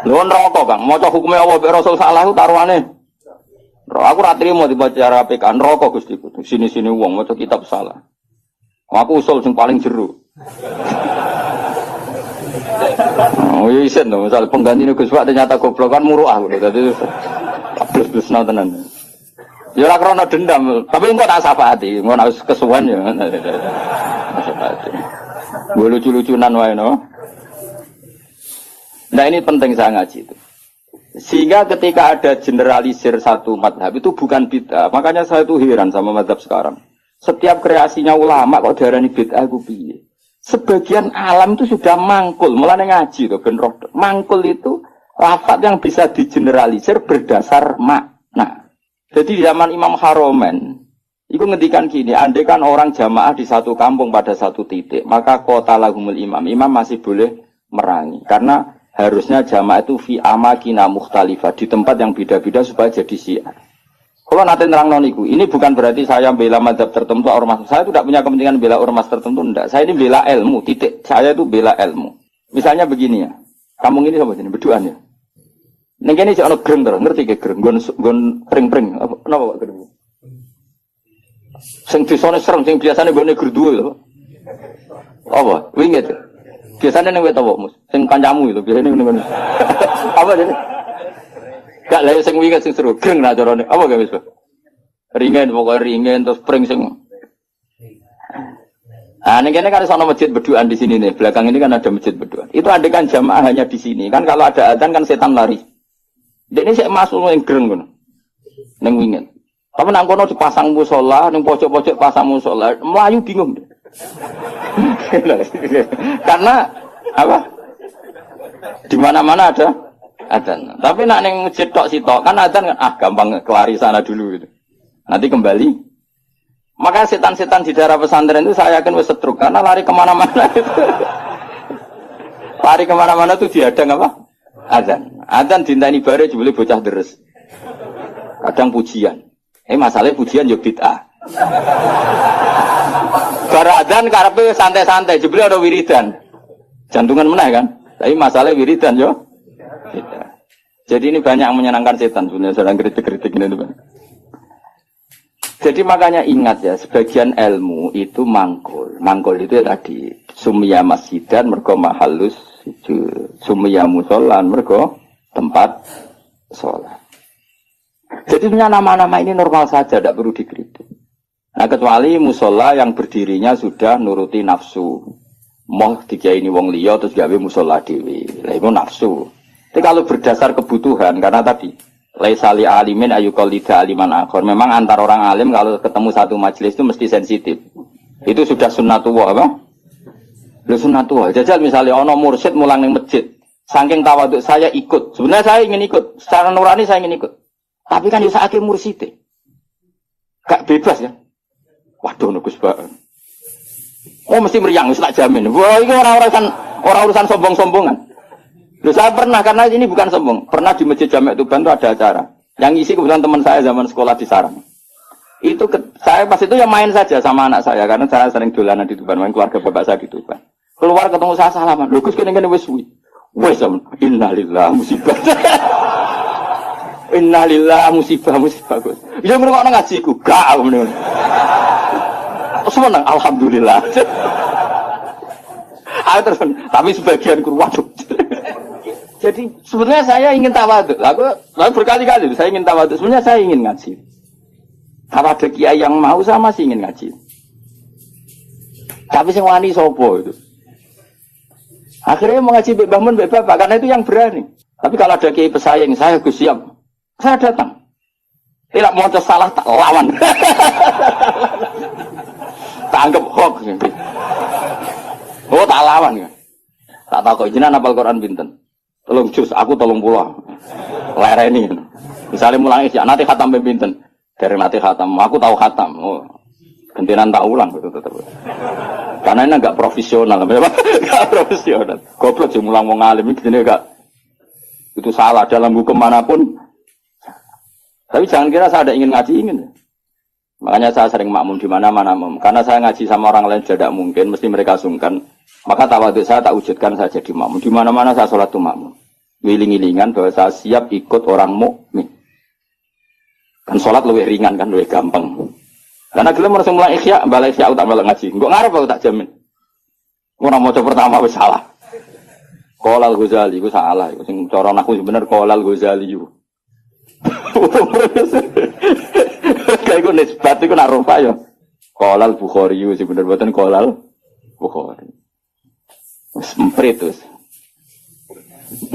Lho neraka Kang, maca hukume Allah mek Rasul salah taruhane. Aku ra trimo dibaca PK neraka Gusti. Sini-sini wong maca kitab salah. Aku usul sing paling jero. Oh iya isen dong, misal pengganti Gus Pak ternyata goblok kan muruah gitu. Dadi terus tenan. Ya ora krana dendam, tapi engko tak syafaati, engko nek kesuwen ya. Syafaati. Gue lucu-lucunan wae no. Nah ini penting saya ngaji itu. Sehingga ketika ada generalisir satu madhab itu bukan bid'ah. Makanya saya tuh heran sama madhab sekarang. Setiap kreasinya ulama kok diarani bid'ah itu piye? Sebagian alam itu sudah mangkul, mulane ngaji tuh ben roh. Mangkul itu lafaz yang bisa digeneralisir berdasar makna. Jadi di zaman Imam Haromen, itu ngendikan gini, andai kan orang jamaah di satu kampung pada satu titik, maka kota lahumul imam masih boleh merangi. Karena harusnya jamaah itu fi amakina mukhtalifah, di tempat yang beda-beda supaya jadi syiar. Kalau nanti nerang noniku, ini bukan berarti saya bela madhab tertentu, ormas. Saya tidak punya kepentingan bela ormas tertentu, enggak. Saya ini bela ilmu, titik. Saya itu bela ilmu. Misalnya begini ya, kampung ini sama sini, berduaan ya. Neng kene cek ono greng terus, ngerti ke greng, gon pring-pring, apa napa greng? Sing disone serem, sing biasane gone gerduwe lho. Apa? Winget. Biasane ning wet apa, Mus? Sing kancamu itu biasane ngene. Apa jane? Gak lha sing winget sing seru, greng ra carane. Apa gak wis? Ringen pokoke ringen terus pring sing. Ah, ning kene kan sono masjid berduaan di sini nih. Belakang ini kan ada masjid berduaan. Itu andai kan jamaah hanya di sini. Kan kalau ada adzan kan setan lari. Dek ini saya masuk yang gereng kan, neng wingin. Tapi nang kono dipasang musola, neng pojok-pojok pasang musola, Melayu bingung. Karena apa? Di mana-mana ada adzan. Tapi nak neng masjid tok sitok kan adzan kan gampang kelari sana dulu gitu. Nanti kembali. Maka setan-setan di daerah pesantren itu saya yakin wis setruk karena lari kemana-mana itu. Lari kemana-mana tuh dihadang apa? Adzan dintani bare jebule bocah deres. Kadang pujian. Masalahnya pujian yo bid'ah. Bar adzan karepe santai-santai, jebule ada wiridan. Jantungan meneh kan. Tapi masalahnya wiridan yo bid'ah. Jadi ini banyak yang menyenangkan setan sebenarnya sedang kritik-kritik ini tuh. Jadi makanya ingat ya, sebagian ilmu itu mangkul. Mangkul itu tadi sumya masjidan mergo mahallus sumya musolan mergo tempat sholat. Jadi punya nama-nama ini normal saja, tidak perlu dikritik. Nah kecuali musola yang berdirinya sudah nuruti nafsu. Moh tiga ini wong liya terus gawe musola dewi. Lah itu nafsu. Tapi kalau berdasar kebutuhan karena tadi laisa li alimin ayuqallida aliman akhir. Memang antar orang alim kalau ketemu satu majelis itu mesti sensitif. Itu sudah sunnatullah apa? Lu sunnatullah. Jajal misalnya ono mursyid mulang ning masjid. Saking tawaduk saya ikut. Sebenarnya saya ingin ikut. Secara nurani saya ingin ikut. Tapi kan bisa akhir mursyid. Gak bebas ya. Waduh nugus banget. Oh mesti meriang, tak jamin. Wah ini orang urusan sombong-sombongan. Loh, saya pernah, karena ini bukan sombong. Pernah di Masjid Jami' Tuban itu ada acara. Yang isi kebetulan teman saya zaman sekolah di Sarang. Itu saya pas itu ya main saja sama anak saya. Karena saya sering dolanan di Tuban. Main keluarga bapak saya di Tuban. Keluar ketemu saya salaman. Loh, Gus kene-kene wis suwi. Wes innalillah musibah. Innalillah musibah Gus. Ya ngrungokno ngajiku. Gak meneng. Seneng alhamdulillah. Terus, tapi sebagian guru waduh. Jadi sebenarnya saya ingin tawaduk. Aku berkali-kali saya ingin tawaduk. Sebenarnya saya ingin ngaji. Kalau ada kiai yang mau saya masih ingin ngaji. Tapi sing wani sopo itu. Akhirnya mengaji Mbak Mun, Mbak Bapak karena itu yang berani. Tapi kalau ada kiai pesaing, saya Gus siap. Saya datang. Tidak mau salah tak lawan. Tak anggap hoax. Oh tak lawan ya. Tak tahu kok jenengan hafal Quran pinten. Tolong jus, aku tolong pulang. Lereni. Misalnya mulang isya, nanti khatam pinten. Dari nanti khatam, aku tahu khatam. Oh, gantian tak ulang gitu tetap. Karena ini enggak profesional, enggak profesional. Goblok sih mulang mau ngalim ini enggak. Itu salah dalam hukum manapun. Tapi jangan kira saya ada ingin ngaji ingin. Makanya saya sering makmum di mana-mana, karena saya ngaji sama orang lain tidak mungkin, mesti mereka sungkan. Maka tawaduk saya tak wujudkan saya jadi makmum. Di mana-mana saya sholat itu makmum. Wiling-wilingan bahwa saya siap ikut orang mukmin. Kan sholat lebih ringan kan, lebih gampang. Karena gelem harus mulai ikhya, balik ikhya tak balik ngaji. Enggak ngarep aku tak jamin. Ora maca pertama wis salah. Qolal Ghazali iku salah, iku sing cara aku bener Qolal Ghazali iku. Kayak iku nisbat iku nak rupa ya. Qolal Bukhari iku sing bener boten Qolal Bukhari. Wis emprit wis.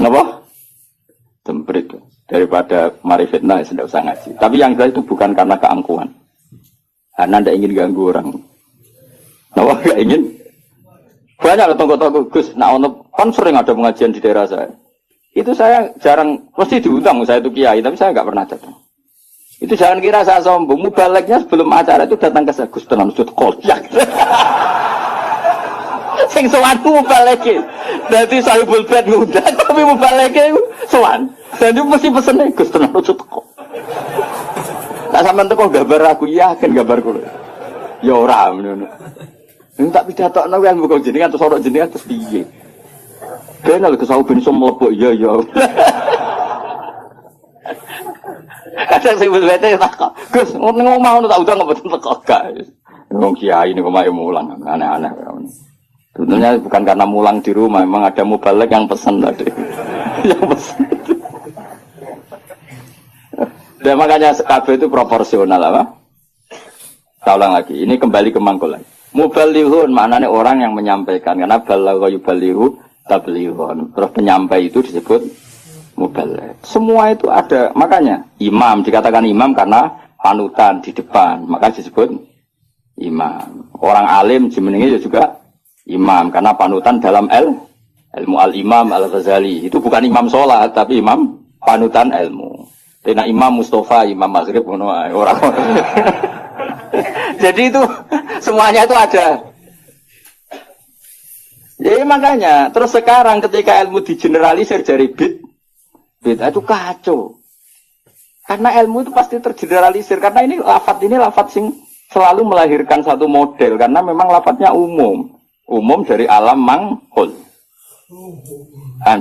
Napa? Temprit daripada mari fitnah tidak usah ngaji. Tapi yang jelas itu bukan karena keangkuhan. Karena tidak ingin ganggu orang. Nah, nggak ingin. Banyak tonggo-tonggo Gus. Nah, kan sering ada pengajian di daerah saya. Itu saya jarang, mesti diundang. Saya itu kiai, tapi saya nggak pernah datang. Itu jangan kira saya sombong. Mubaleknya sebelum acara itu datang ke saya. Gus tenan sud kolyak. Sing sowan mubaleke. Dadi sahibul bed ngundang, tapi mubaleke sowan. Dan itu mesti pesene Gus tenan sud kok. Tak sampean teko gambar aku yakin gambarku. Ya ora ngono. Nek tak pidatokno kan mbok jenengan terus ora jenengan terus piye? Kenal ke sawu ben iso mlebu iya ya. Kadang sing wis wete tak Gus ngomong mau tak udah ngomong teko gak. Wong kiai niku mae mulang aneh-aneh. Sebetulnya bukan karena mulang di rumah, memang ada mubalek yang pesan tadi. Yang pesan. Dan makanya KB itu proporsional apa? Saya ulang lagi, ini kembali ke mangkul lagi. Mubalighun maknanya orang yang menyampaikan, karena balagha yubalighu tablighun. Terus penyampai itu disebut mubaligh. Semua itu ada, makanya imam dikatakan imam karena panutan di depan, maka disebut imam. Orang alim jenenge juga imam karena panutan dalam ilmu al-imam al-Ghazali. Itu bukan imam sholat tapi imam panutan ilmu. Tena Imam Mustafa, Imam Maghrib, orang. Jadi itu semuanya itu ada. Jadi makanya terus sekarang ketika ilmu digeneralisir dari bid'ah itu kacau. Karena ilmu itu pasti tergeneralisir. Karena ini lafadz sing selalu melahirkan satu model. Karena memang lafadznya umum dari alam mangkul.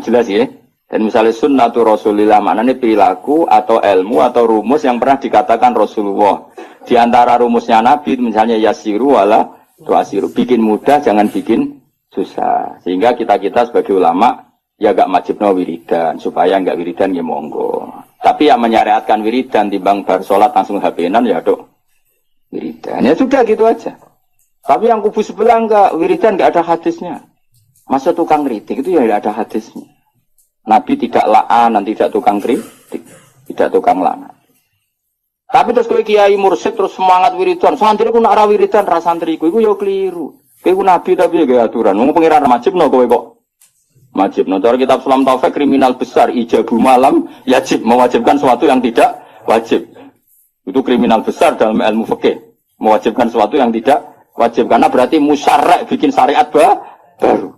Jelas ya. Dan misalnya sunnatu Rasulillah maknanya perilaku atau ilmu atau rumus yang pernah dikatakan Rasulullah. Di antara rumusnya Nabi misalnya yasiru wala tuasiru. Bikin mudah jangan bikin susah. Sehingga kita sebagai ulama ya gak wajibno wiridan. Supaya gak wiridan ya monggo. Tapi yang menyariatkan wiridan timbang bar sholat langsung HP-nan ya dok wiridan. Ya sudah gitu aja. Tapi yang kubu sebelah enggak wiridan gak ada hadisnya. Masa tukang kritik itu ya gak ada hadisnya. Nabi tidak la'an, tidak tukang kritik, tidak tukang la'an. Tapi terus kowe kiai mursyid terus semangat wiridan. Santri ku nak ra wiridan ra santriku iku ya keliru. Kowe nabi tapi ya aturan. Wong pengiran wajibno kowe kok. Wajibno. Cara kitab Sulam Taufik kriminal besar ijabu malam yajib mewajibkan sesuatu yang tidak wajib. Itu kriminal besar dalam ilmu fikih. Mewajibkan sesuatu yang tidak wajib karena berarti musyarrak bikin syariat baru.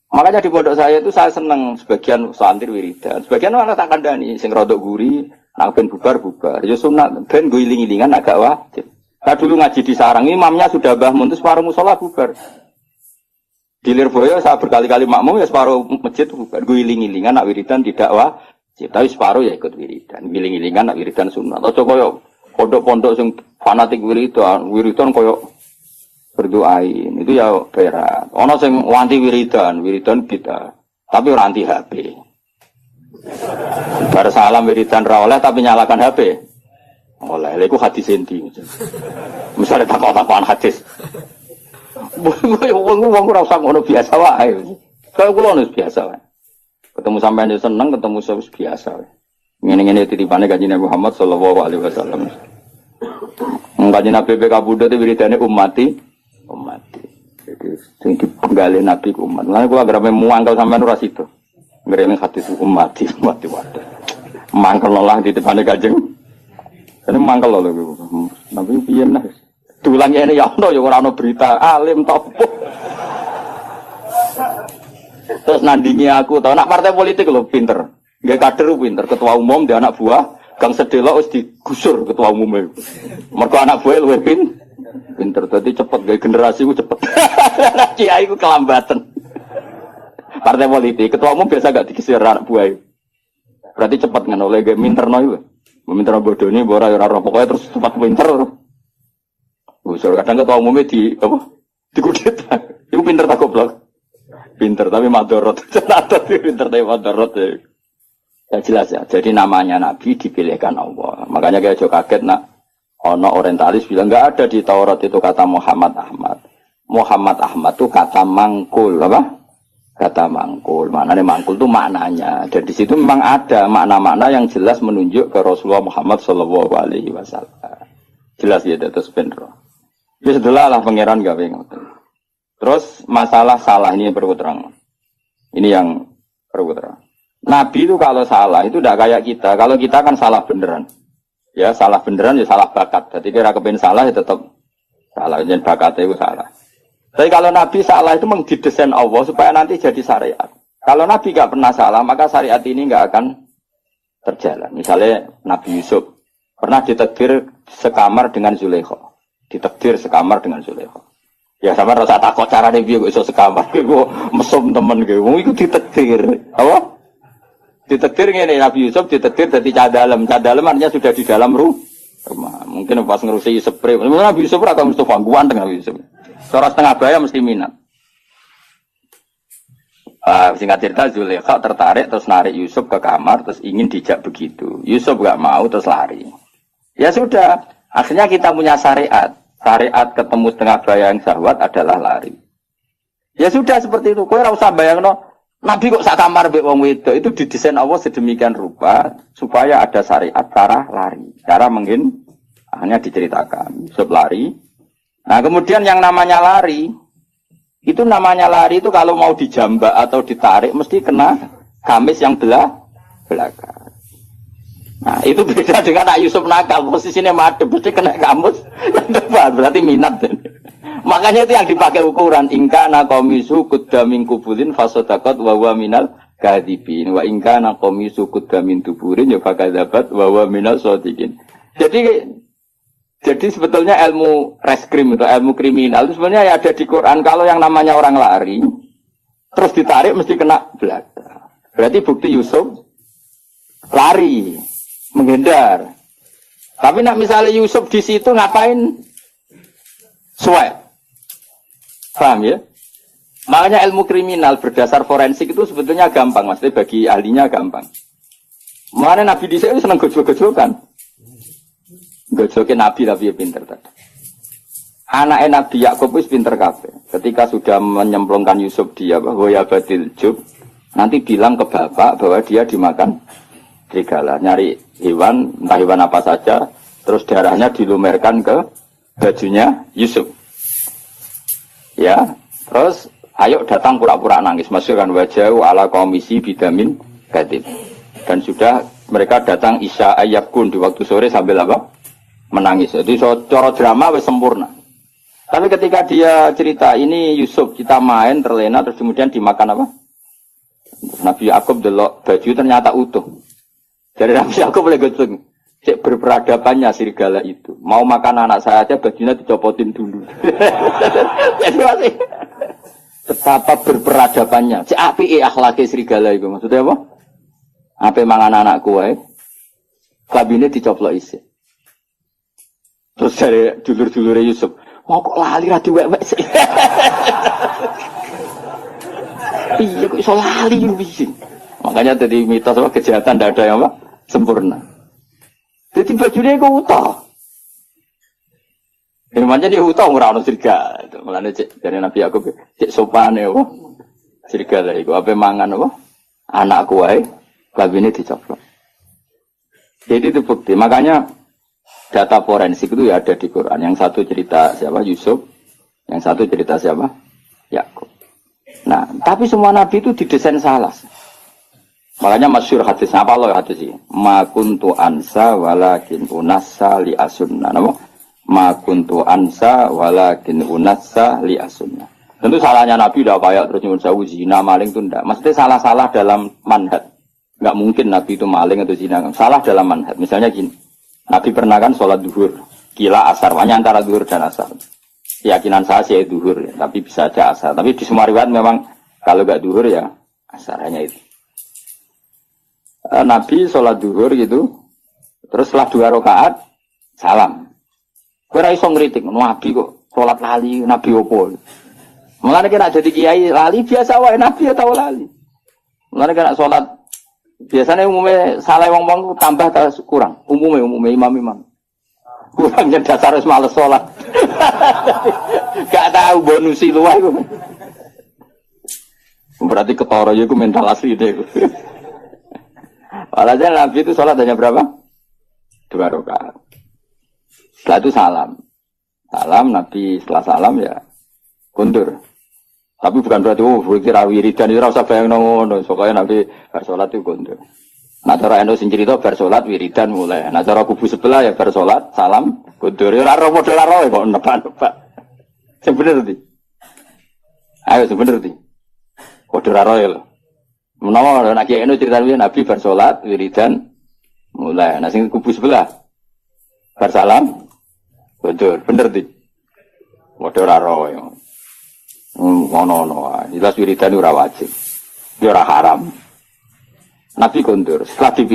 Makanya di pondok saya itu saya senang sebagian santri wiridan, sebagian malah tak kandani, sing rodok guri, nak ben bubar. Ya sunat, ben gue iling-ilingan agak wajib. Saya dulu ngaji di sarang, imamnya sudah bangun, terus separuh musola bubar. Di Lirboyo saya berkali-kali makmum ya separuh masjid bubar, gue iling-ilingan nak wiridan tidak wajib, tapi separuh ya ikut wiridan, iling-ilingan nak wiridan sunat. Atau koyo pondok-pondok sing fanatik wiridan koyo berdoain itu ya berat. Ono sing wanti wiridan beda. Tapi ora anti HP. Bar salam wiridan ra oleh tapi nyalakan HP. Oleh, lha iku hadis endi. Misale takon-takonan hadis. Wong ora usah ngono biasa wae. Kaya kula wis biasa wae. Ketemu sampean yo seneng, ketemu wis biasa wae. Ngene-ngene titipane Kanjeng Nabi Muhammad sallallahu alaihi wasallam. Kanjeng Nabi PK Buddha itu wiridane umat. Jadi sing dipenggalih Nabi ku umat. Lan kula agar muangkel sampean ora sida. Ngrene hadis umat waduh. Mangkel lah di depane Kanjeng. Ini mangkel lho Nabi piye nah. Dulang ngene ya ono ya ora ono berita alim topo. Terus nandingi aku tau nak partai politik lho pinter. Nggih kader pinter, ketua umum dia anak buah Gang Sedelok wis digusur ketua umumnya. Mergo anak buah luwih pinter dadi cepet gawe generasi ku cepet. Kiai ku kelambatan. Partai politik ketua umum biasa gak dikisir anak buah. Berarti cepet kan oleh gawe minterno iku. Minterno bodoni ora roh pokoke terus cepat pinter. Usul kadang ketua umumnya di apa? Dikudeta. Iku pinter tak goblok. Pinter tapi madorot. Ternyata pinter tapi madorot ya. Ya jelas ya. Jadi namanya Nabi dipilihkan Allah. Makanya kayak Jo kaget nak ono orientalis bilang enggak ada di Taurat itu kata Muhammad Ahmad. Muhammad Ahmad itu kata mangkul apa? Kata mangkul. Maknanya mangkul itu maknanya. Dan di situ memang ada makna-makna yang jelas menunjuk ke Rasulullah Muhammad Shallallahu Alaihi Wasallam. Jelas ya terus bener. Ya setelah lah pangeran gawe ngoten. Terus masalah salah ini perlu terang. Ini yang perlu terang. Nabi itu kalau salah itu tidak kayak kita. Kalau kita kan salah beneran. Ya salah beneran ya salah bakat. Jadi kira kepen salah ya tetap salah. Jadi bakatnya itu salah. Tapi kalau Nabi salah itu mengdidesain Allah supaya nanti jadi syariat. Kalau Nabi nggak pernah salah maka syariat ini nggak akan terjalan. Misalnya Nabi Yusuf pernah ditakdir sekamar dengan Zulaikha. Ditakdir sekamar dengan Zulaikha. Ya sama rasa takut cara dia kok iso sekamar. Gue mesum temen gue. Mau ikut ditakdir. Apa? Ditakdir ngene Nabi Yusuf ditakdir dadi cadalem. Cadalem artinya sudah di dalam rumah. Mungkin pas ngurusi spray. Nabi Yusuf ora tau mesti gangguan dengan Nabi Yusuf. Seorang setengah baya mesti minat. Singkat cerita Zulaikha tertarik terus narik Yusuf ke kamar terus ingin dijak begitu. Yusuf gak mau terus lari. Ya sudah, akhirnya kita punya syariat. Syariat ketemu setengah baya yang syahwat adalah lari. Ya sudah seperti itu. Kowe ora usah bayangno Nabi kok sak kamar mbek wong wedok itu didesain Allah sedemikian rupa supaya ada syariat cara lari, cara hanya diceritakan. Yusuf lari. Nah, kemudian yang namanya lari itu itu kalau mau dijambak atau ditarik mesti kena gamis yang belakang. Nah, itu beda dengan Nak Yusuf nakal, posisinya madhep, mesti kena kamus yang depan, berarti minat. Makanya itu yang dipakai ukuran ingkana komisu kudamin kubulin fasodakot wawa minal kadibin wa ingkana komisu kudamin tuburin ya fakadabat wawa minal sodikin. Jadi sebetulnya ilmu reskrim atau ilmu kriminal itu sebenarnya ya ada di Quran. Kalau yang namanya orang lari terus ditarik mesti kena belakang. Berarti bukti Yusuf lari, menghindar. Tapi nak misalnya Yusuf di situ ngapain? Swipe. Paham ya? Makanya ilmu kriminal berdasar forensik itu sebetulnya gampang, maksudnya bagi ahlinya gampang. Mana Nabi di sini senang gojol-gojolkan. Gojolkan Nabi tapi ya pinter tadi. Anak Nabi Yakub itu pinter kabeh. Ketika sudah menyemplungkan Yusuf dia bahwa ya batil jub, nanti bilang ke bapak bahwa dia dimakan serigala, nyari hewan, entah hewan apa saja, terus darahnya dilumerkan ke bajunya Yusuf. Ya, terus ayo datang pura-pura nangis, masukkan wajah ala komisi bidamin gadib. Dan sudah mereka datang isya ayyabkun di waktu sore sambil apa? Menangis. Jadi cara drama wis sempurna. Tapi ketika dia cerita ini Yusuf kita main terlena terus kemudian dimakan apa? Nabi Yakub delok baju ternyata utuh. Dari Nabi Yakub boleh goceng. Cek berperadabannya serigala itu. Mau makan anak saya aja bajunya dicopotin dulu. Jadi masih betapa berperadabannya. Cek api akhlake serigala itu maksudnya apa? Apa mangan anakku wae? Kabine dicoplok isi. Terus dari dulur-dulure Yusuf, mau kok lali ra diwek-wek sih. Iya kok iso lali iki. Makanya tadi mitos apa kejahatan tidak ada yang apa? Sempurna. Jadi bajunya itu utah. Namanya dia utah ora ono serigala. Mulane cek dari Nabi Yakub cek sopane apa? Serigala iku apa mangan apa? Anakku wae kabine dicoplok. Jadi itu bukti. Makanya data forensik itu ya ada di Quran. Yang satu cerita siapa? Yusuf. Yang satu cerita siapa? Yakub. Nah, tapi semua nabi itu didesain salah. Makanya masyhur hadis apa loh hadis ini? Ma kuntu ansa walakin unassa li asunna. Nama? Ma kuntu ansa walakin unassa li asunna. Tentu salahnya nabi udah kayak terus nyuwun sewu zina maling itu enggak. Maksudnya salah-salah dalam manhaj. Enggak mungkin nabi itu maling atau zina. Salah dalam manhaj. Misalnya gini. Nabi pernah kan sholat duhur, kila asar, hanya antara duhur dan asar. Keyakinan saya sih duhur, ya, tapi bisa aja asar. Tapi di semua riwayat memang kalau gak duhur ya asar, hanya itu. Nabi sholat duhur gitu, terus setelah 2 rakaat salam. Kowe ora iso ngritik Nabi kok salat lali, Nabi opo. Mulane kena dadi kiai lali biasa wae Nabi ya tau lali. Mulane kena salat biasanya umumnya salah wong-wong tambah atau kurang. Umumnya imam-imam. Kurangnya dasar wis males salat. Gak tahu bonusi luar iku. Berarti ketara ya iku mental asli deh. Walhasil Nabi itu salat hanya berapa? 2 rakaat. Setelah itu salam. Salam Nabi setelah salam ya kundur. Tapi bukan berarti kira wiridan itu rasa bayang ngono. Soalnya Nabi bar salat itu kundur. Nah cara endo sing cerita bar salat wiridan mulai. Nah cara kubu sebelah ya bar salat salam kundur. Ora ro model ora kok nebak-nebak. Sing bener ndi? Ayo sing bener ndi? Kode ora ro ya lho. Menawa nek endo cerita Nabi bar salat wiridan mulai. Nah sing kubu sebelah bar salam kundur. Bener ndi? Kode ora ro ya. Ngono-ngono wae. Jelas wiridan ora wajib. Ya ora haram. Nabi kundur. Setelah di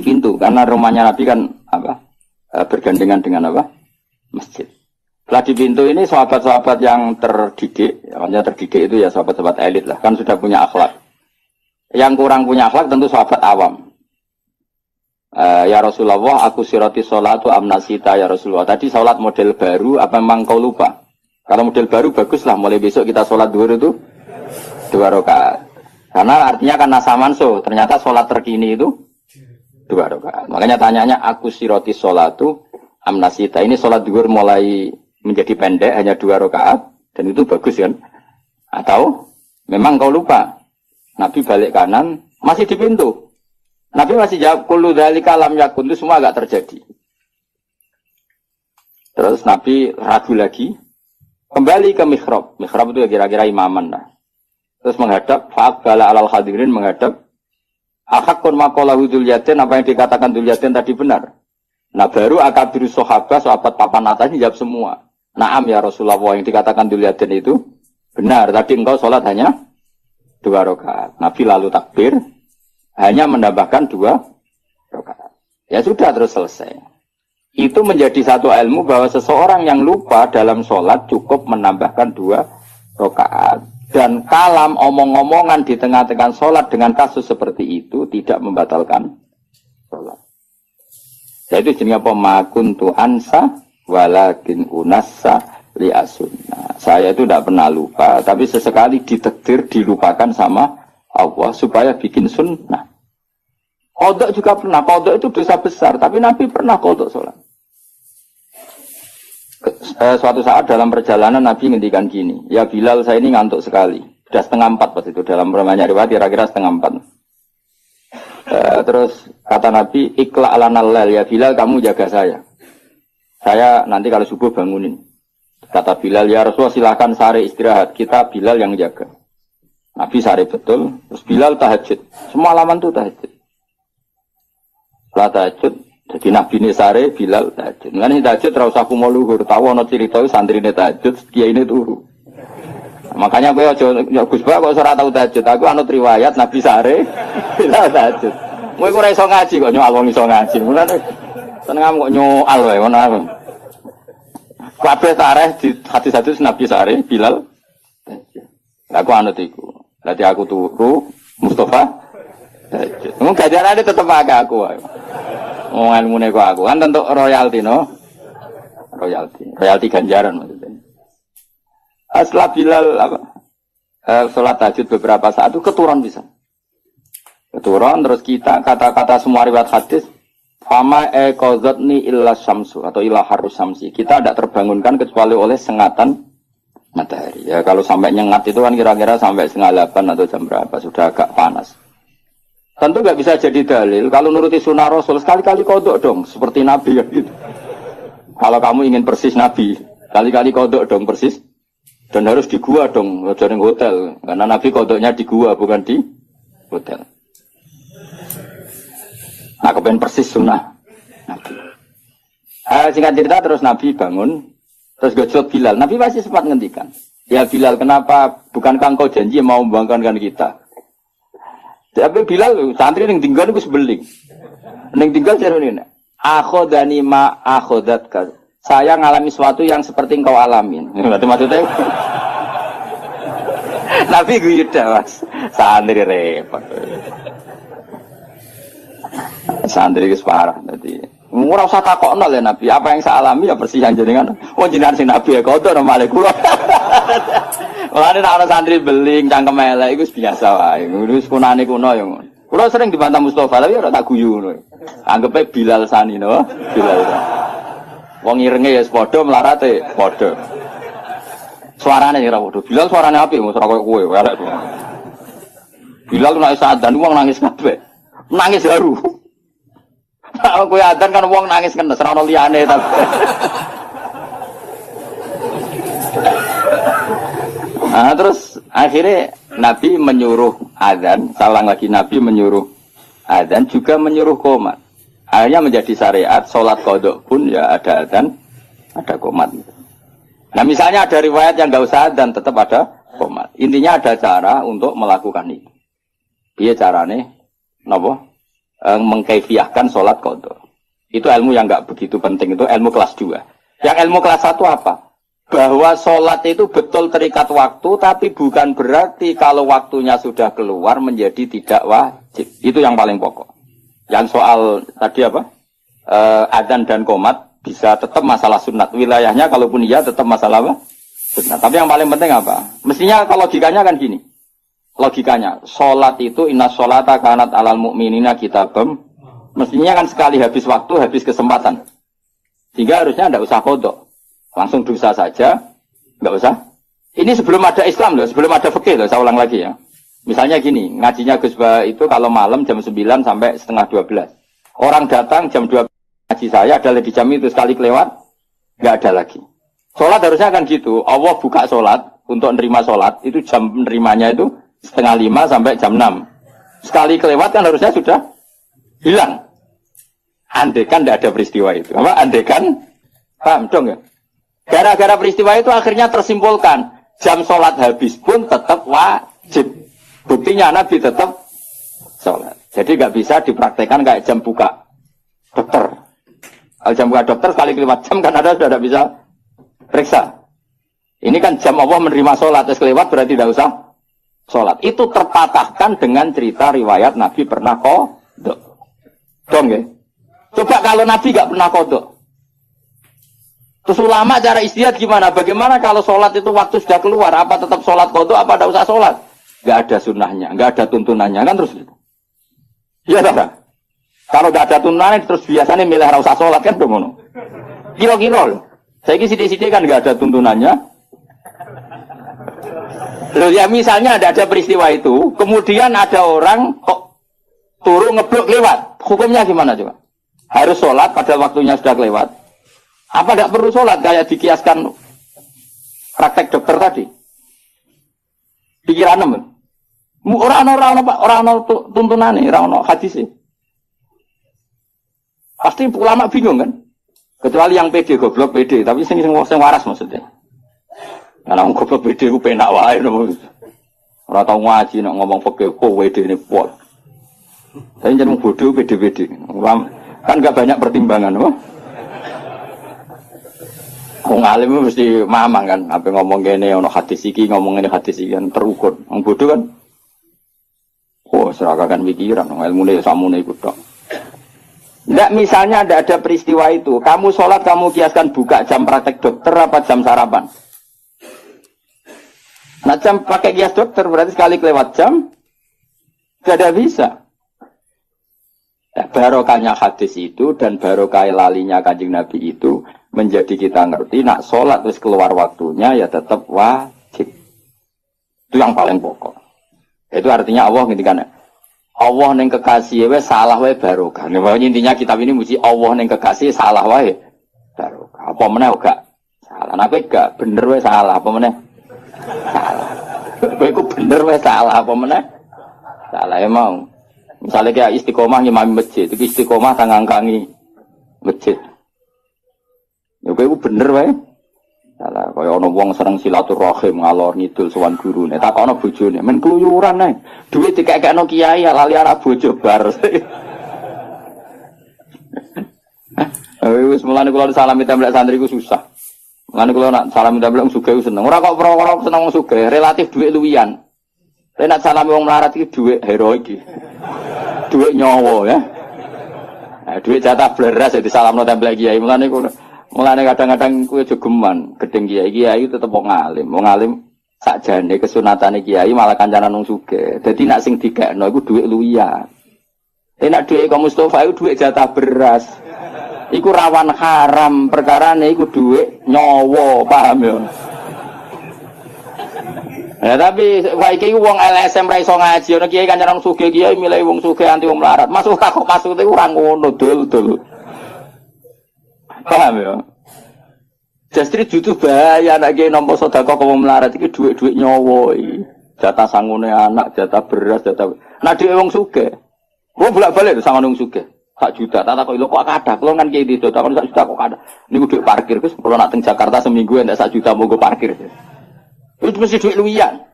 pintu karena rumahnya Nabi kan apa? Bergandengan dengan apa? Masjid. Setelah di pintu ini sahabat-sahabat yang terdidik, yang terdidik itu ya sahabat-sahabat elit lah, kan sudah punya akhlak. Yang kurang punya akhlak tentu sahabat awam. Ya Rasulullah, aku siroti sholatu amnasita ya Rasulullah. Tadi sholat model baru, apa memang kau lupa? Kalau model baru baguslah, mulai besok kita sholat duhur itu 2 rakaat. Karena artinya kan nasamanso, ternyata sholat terkini itu 2 rakaat. Makanya tanyanya aku siroti sholatu amnasita. Ini sholat duhur mulai menjadi pendek, hanya 2 rakaat. Dan itu bagus kan? Atau memang kau lupa? Nabi balik kanan, masih di pintu. Nabi masih jawab, kullu dzalika lam yakun, itu semua agak terjadi. Terus Nabi ragu lagi. Kembali ke mihrab. Mihrab itu kira-kira imaman lah. Terus menghadap, fa'aqbala alal hadirin menghadap. Ahakun maqalahu dzul yatin, apa yang dikatakan dzul yatin tadi benar. Nah baru akabiru sahabat papan atas jawab semua. Naam ya Rasulullah, yang dikatakan dzul yatin itu benar. Tadi engkau sholat hanya 2 rakaat. Nabi lalu takbir, hanya menambahkan 2 rakaat. Ya sudah terus selesai. Itu menjadi satu ilmu bahwa seseorang yang lupa dalam sholat cukup menambahkan 2 rakaat. Dan kalam omong-omongan di tengah-tengah sholat dengan kasus seperti itu tidak membatalkan sholat. Jadi jenis apa? Makuntu ansa walakin unassa li'asunna. Saya itu tidak pernah lupa, tapi sesekali ditakdir dilupakan sama Allah supaya bikin sunnah. Qodok juga pernah. Qodok itu dosa besar, tapi Nabi pernah qodok sholat. Suatu saat dalam perjalanan Nabi ngendikan gini, ya Bilal saya ini ngantuk sekali. Sudah 3:30 pas itu dalam banyak riwayat kira-kira 3:30. Terus kata Nabi, ikla alanal lail, ya Bilal kamu jaga saya. Saya nanti kalau subuh bangunin. Kata Bilal, ya Rasulullah silakan sare istirahat. Kita Bilal yang jaga. Nabi sare betul. Terus Bilal tahajud. Semua alaman itu tahajud. Setelah tahajud, jadi Nabi ini sare, Bilal tahajud. Ini tahajud terus aku mau luhur. Tahu ada cerita santri ini tahajud, kiai ini turu. Makanya gue ya Gus Ba kok ora tau tahajud. Aku anut riwayat Nabi sare, Bilal tahajud. Gue ora iso ngaji kok nyoal wong iso ngaji. Mulane seneng kok nyoal wae ngono aku. Kabeh tareh di hadis-hadis Nabi sare, Bilal tahajud. Aku anut iku. Berarti aku turu, Mustafa tahajud. Mung gajarane tetep aku wae. Oh ilmune kok aku kan tentu royalti no. Royalti ganjaran maksudnya. Setelah Bilal sholat tahajud beberapa saat itu keturun bisa. Keturun terus kita kata-kata semua riwayat hadis fama qadzatni illa syamsu atau illa harus syamsi. Kita tidak terbangunkan kecuali oleh sengatan matahari. Ya kalau sampai nyengat itu kan kira-kira sampai 7:30 atau jam berapa sudah agak panas. Tentu nggak bisa jadi dalil kalau nuruti sunnah Rasul sekali-kali kodok dong seperti Nabi ya gitu. Kalau kamu ingin persis Nabi, kali-kali kodok dong persis. Dan harus di gua dong, jangan hotel. Karena Nabi kodoknya di gua, bukan di hotel. Nah, kepengen persis sunnah Nabi. Singkat cerita terus Nabi bangun, terus gojok Bilal. Nabi masih sempat ngendikan, ya Bilal kenapa bukankah engkau janji mau membanggakan kita? Tapi Bilal santri yang tinggal itu sebeling. Yang tinggal jadi ini. Akhodani ma akhodat saya ngalami sesuatu yang seperti engkau alamin. Berarti maksudnya Nabi guyuda mas, santri repot. Santri itu parah tadi. Ora usah takokno le Nabi, apa yang saya alami ya persihan jenengan. Oh jenengan sing Nabi ya kodo nomale kula. Mulane nek ana santri beling cangkem elek iku biasa wae. Wis kunane kuno ya ngono. Kula sering dibantah Mustofa, tapi ora tak guyu ngono. Anggepe Bilal Sani no, Bilal. Wong irenge ya padha melarate padha. Suarane ora padha. Bilal suarane apik, ora koyo kowe, elek. Bilal nek sadan wong nangis kabeh. Nangis haru. Kowe adan kan wong nangis kenes ora ono liyane ta. Nah, terus akhirnya Nabi menyuruh adzan, salang lagi Nabi menyuruh adzan juga menyuruh qomat. Akhirnya menjadi syariat sholat qodok pun ya ada adzan, ada qomat. Nah misalnya ada riwayat yang nggak usah adzan tetap ada qomat. Intinya ada cara untuk melakukan itu. Dia carane, nopo mengkaifiahkan sholat qodok. Itu ilmu yang nggak begitu penting, itu ilmu kelas 2. Yang ilmu kelas 1 apa? Bahwa sholat itu betul terikat waktu, tapi bukan berarti kalau waktunya sudah keluar menjadi tidak wajib. Itu yang paling pokok. Yang soal tadi apa? Adzan dan qomat bisa tetap masalah sunat. Wilayahnya kalaupun iya tetap masalah apa? Sunat. Tapi yang paling penting apa? Mestinya kalau logikanya kan gini. Logikanya, sholat itu inna sholata kanat alal mu'minina kitabam. Mestinya kan sekali habis waktu, habis kesempatan. Sehingga harusnya tidak usah kodok. Langsung dosa saja, nggak usah. Ini sebelum ada Islam loh, sebelum ada fikih loh, saya ulang lagi ya. Misalnya gini, ngajinya Gus Ba itu kalau malam jam 9 sampai setengah 12. Orang datang jam 12 ngaji saya, ada di jam itu sekali kelewat, nggak ada lagi. Sholat harusnya kan gitu, Allah buka sholat, untuk nerima sholat, itu jam nerimanya itu setengah 5 sampai jam 6. Sekali kelewat kan harusnya sudah hilang. Andekan tidak ada peristiwa itu. Apa? Andekan, paham dong ya? Gara-gara peristiwa itu akhirnya tersimpulkan jam sholat habis pun tetap wajib. Buktinya Nabi tetap sholat. Jadi nggak bisa dipraktekkan kayak jam buka dokter. Kalau jam buka dokter sekali kelewat jam kan ada sudah tidak bisa periksa. Ini kan jam Allah menerima sholat, terus kelewat berarti tidak usah sholat. Itu terpatahkan dengan cerita riwayat Nabi pernah kodok. Dong ya? Coba kalau Nabi nggak pernah kodok. Terus ulama cara istihad gimana? Bagaimana kalau sholat itu waktu sudah keluar? Apa tetap sholat kodok? Apa tidak usah sholat? Gak ada sunnahnya, gak ada tuntunannya kan terus. Iya tak? Kalau gak ada tuntunannya terus biasanya milih harus usah sholat kan dong. Kira-kira loh. Saya ini sidik-sidik kan gak ada tuntunannya. Terus ya misalnya ada peristiwa itu, kemudian ada orang kok turun ngeblok lewat. Hukumnya gimana coba? Harus sholat pada waktunya sudah kelewat. Apa tidak perlu sholat kayak dikiaskan praktek dokter tadi? Pikiran teman. Orang tuntunan nih, orang hadis sih. Pasti ulama bingung kan? Kecuali yang pede goblok pede, tapi sing waras maksudnya. Karena orang goblok pede ku penak wae nopo. Ora tau ngaji nek ngomong fikih kok pede ne pol. Saya jeneng bodoh pede-pede. Kan enggak banyak pertimbangan, loh. Wong alim mesti mamang kan, apa ngomong gini, ono hadis iki, ngomong ini hadis iki kan terukur. Wong bodoh kan, seragakan pikiran, ilmu ini samune ikut dong. Nggak, misalnya ada peristiwa itu, kamu sholat kamu kiaskan buka jam praktek dokter apa jam sarapan? Nah jam pakai kias dokter berarti sekali kelewat jam, gak ada bisa. Barokahnya hadis itu dan barokah lalinya Kanjeng Nabi itu menjadi kita ngerti nak sholat terus keluar waktunya ya tetap wajib. Itu yang paling pokok. Itu artinya Allah ngintikan Allah neng kekasih we salah we barokah. Intinya kitab ini mesti Allah neng kekasih salah we barokah. Apa meneh gak salah. Nah kowe gak bener we salah apa meneh? Salah. Kowe iku bener we salah apa meneh? Salah emang. Misalnya kayak istiqomah ngimami masjid, itu istiqomah tangangkangi masjid. Ya kowe bener wae. Salah kaya ana wong seneng silaturahim ngalor ngidul sowan gurune. Takokno bojone, men keluyuran ae. Duit dikekekno kiai lali anak bojo bar. wis mulane kula salami templek santri ku susah. Mulane kula nak salami templek wong sugih seneng. Ora kok ora seneng wong sugih, relatif dhuwit luwian. Nek nak salami wong melarat iki dhuwit heroik iki. Dhuwit nyawa ya. Nah, dhuwit jatah bleras ya disalamno templek kiai. Mulane kadang-kadang kuwi aja geman, gedeng kiai tetep wong alim. Wong alim sakjane kesunatane kiai malah kancanan wong sugih. Dadi nak sing dikekno iku dhuwit luwian. Nek dhuwit kok Mustofa iku dhuwit jatah beras. Iku rawan haram, perkarane iku dhuwit nyawa, paham ya? Ya tapi saiki wong LSM ra iso ngaji, ana kiai kancanan sugih kiai milih wong sugih anti wong melarat. Masuk kok maksud iku ora ngono, dul. Paham ya? Justru jutu bahaya nek kiai nampa sedekah kok wong melarat iki dhuwit nyawa iki. Jatah sangune anak, jatah beras, jatah. Nah dhewe wong sugih. Wong bolak-balik sama wong sugih. 1 juta, tak kok lho kok kathah. Kulo kan kiai itu, tak 1 juta kok kathah. Niku dhuwit parkir wis kulo nak teng Jakarta seminggu entek 1 juta monggo parkir. Itu mesti duit luwian.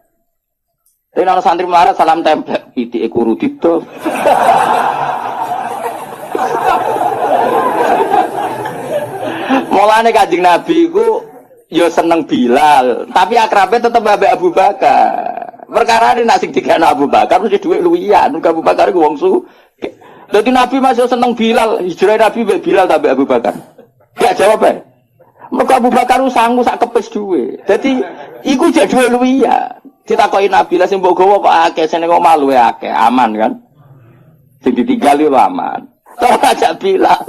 Tapi kalau santri melarat salam templek, pitike kuru dito. Mulane Kanjeng Nabi iku ya seneng Bilal, tapi akrabe tetep ambek Abu Bakar. Perkara ini nak sing digana Abu Bakar mesti duit luwian, Abu Bakar iku wong sugih. Dadi Nabi masih seneng Bilal, hijrah Nabi mbek Bilal ta mbek Abu Bakar. Gak jawab ae. Mergo Abu Bakar sangu sak kepes duwe. Dadi iku jek duwe luwian. Ditakoki Nabi lah sing mbok gawa kok akeh sene kok malu akeh, aman kan? Sing ditinggal yo aman. Tok ajak Bilal.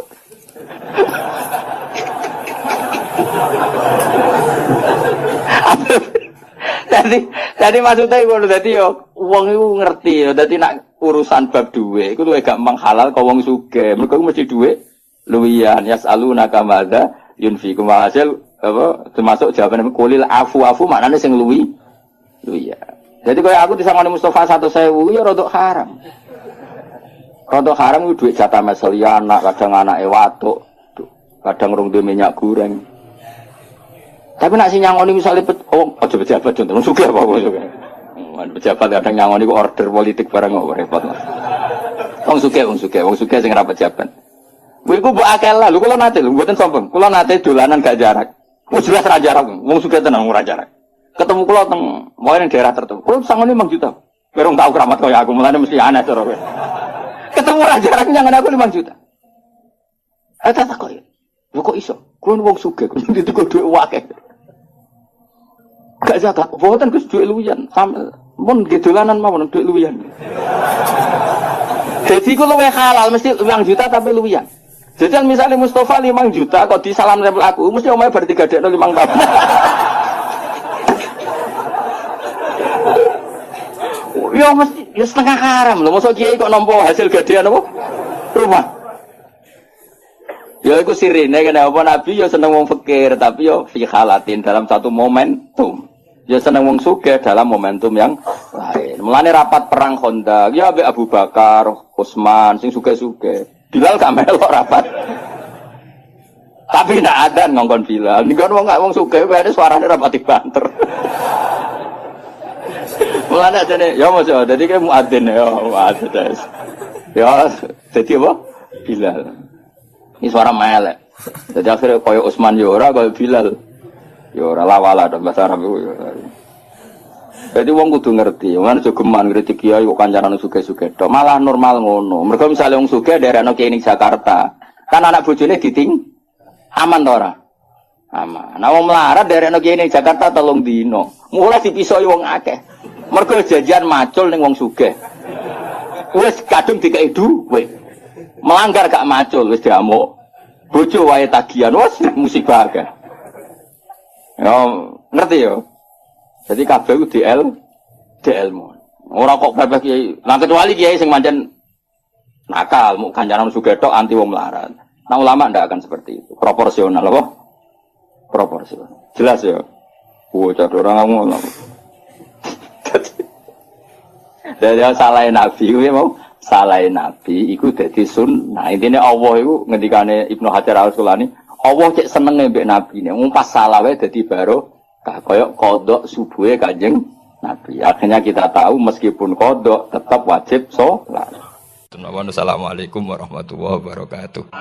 Dadi maksudnya ngono dadi yo wong iku ngerti yo dadi nak urusan bab duwe iku luwih gampang halal kok wong sugih. Mergo mesti duwe luwian yasaluna kamadza yunfiqu hasil apa termasuk jawaban kulil afu maknane sing luwi ya. Jadi kaya aku disangoni Mustofa 100.000 ya rodok haram. Rodok haram itu duit jatah meseli anak, kadang anake watuk, kadang rong duwe minyak goreng. Tapi nak sing nyangoni misale aja pejabat contoh sugih apa sugih. Pejabat kadang nyangoni ku order politik barang kok repot. Wong sugih sing ora pejabat. Kuwi ku mbok akeh lah, lho kula nate lho mboten sombong. Kula nate dolanan gak jarak. Wis jelas ra jarak, wong sugih tenan ora jarak. Ketemu kula teng moe ning daerah tertentu. Kula sangone 5 juta. Berong tau keramat kaya aku, mulane mesti aneh cara kowe. Ketemu ra jarak nyangen aku 5 juta. Tak kok. Lho kok iso? Kula wong sugih, dituku dhuwit akeh. Gak zakat, mboten Gus dhuwit luwian. Sampe mun gedolanan mawon dhuwit luwian. Jadi kula luwih halal mesti 5 juta tapi luwian. Jadi misalnya Mustafa 5 juta kok disalam salam aku, mesti omahe bar 3 dekno 5 tahun. Ya mesti ya setengah haram lho, mosok kiai kok nampa hasil gadean apa? Rumah. Ya iku sirine kena apa Nabi ya seneng wong fakir tapi ya fi halatin dalam satu momentum. Ya seneng wong sugih dalam momentum yang lain. Mulane rapat perang Khandaq ya ambek Abu Bakar, Utsman sing sugih-sugih. Bilal gak melok rapat. Tapi ndak ada ngongkon Bilal. Ning wong gak wong sugih wae suarane rapat dibanter. Mulane jane ya mos ya dadi ke muadzin ya muadzin. Ya dadi apa? Bilal. Ini suara melek. Jadi akhirnya koyo Utsman ya ora koyo Bilal. Ya ora lawala dalam bahasa Arab itu. Jadi wong kudu ngerti, mana jogeman kritik kiai kok kancanan sugih-sugih tok, malah normal ngono. Mergo misale wong sugih daerahno kiai ning Jakarta, kan anak bojone diting aman to ora? Aman. Nah wong melarat daerahno kiai ning Jakarta 3 dino. Mulai dipisoi wong akeh. Mergo janjian macul ning wong sugih. Wis kadung dikeki dhuwit. Melanggar gak macul wis diamuk. Bojo wae tagihan wis musibah akeh. Ya ngerti ya. Jadi kabeh ku DL mu. Ora kok bebas kiai. Lah kecuali kiai sing pancen nakal, mu kancanan sugih tok anti wong melarat. Nah ulama ndak akan seperti itu. Proporsional apa? Proporsional. Jelas ya. Bocah orang ngono. Dari salahin Nabi kuwi mau salahin Nabi iku dadi sunnah. Intine Allah iku ngendikane Ibnu Hajar Al-Asqalani, Allah cek senenge mbek Nabi ne. Wong pas salah wae dadi barokah. Kayak kodok subuhe Kanjeng Nabi. Akhirnya kita tahu meskipun kodok tetap wajib sholat. Assalamualaikum warahmatullahi wabarakatuh.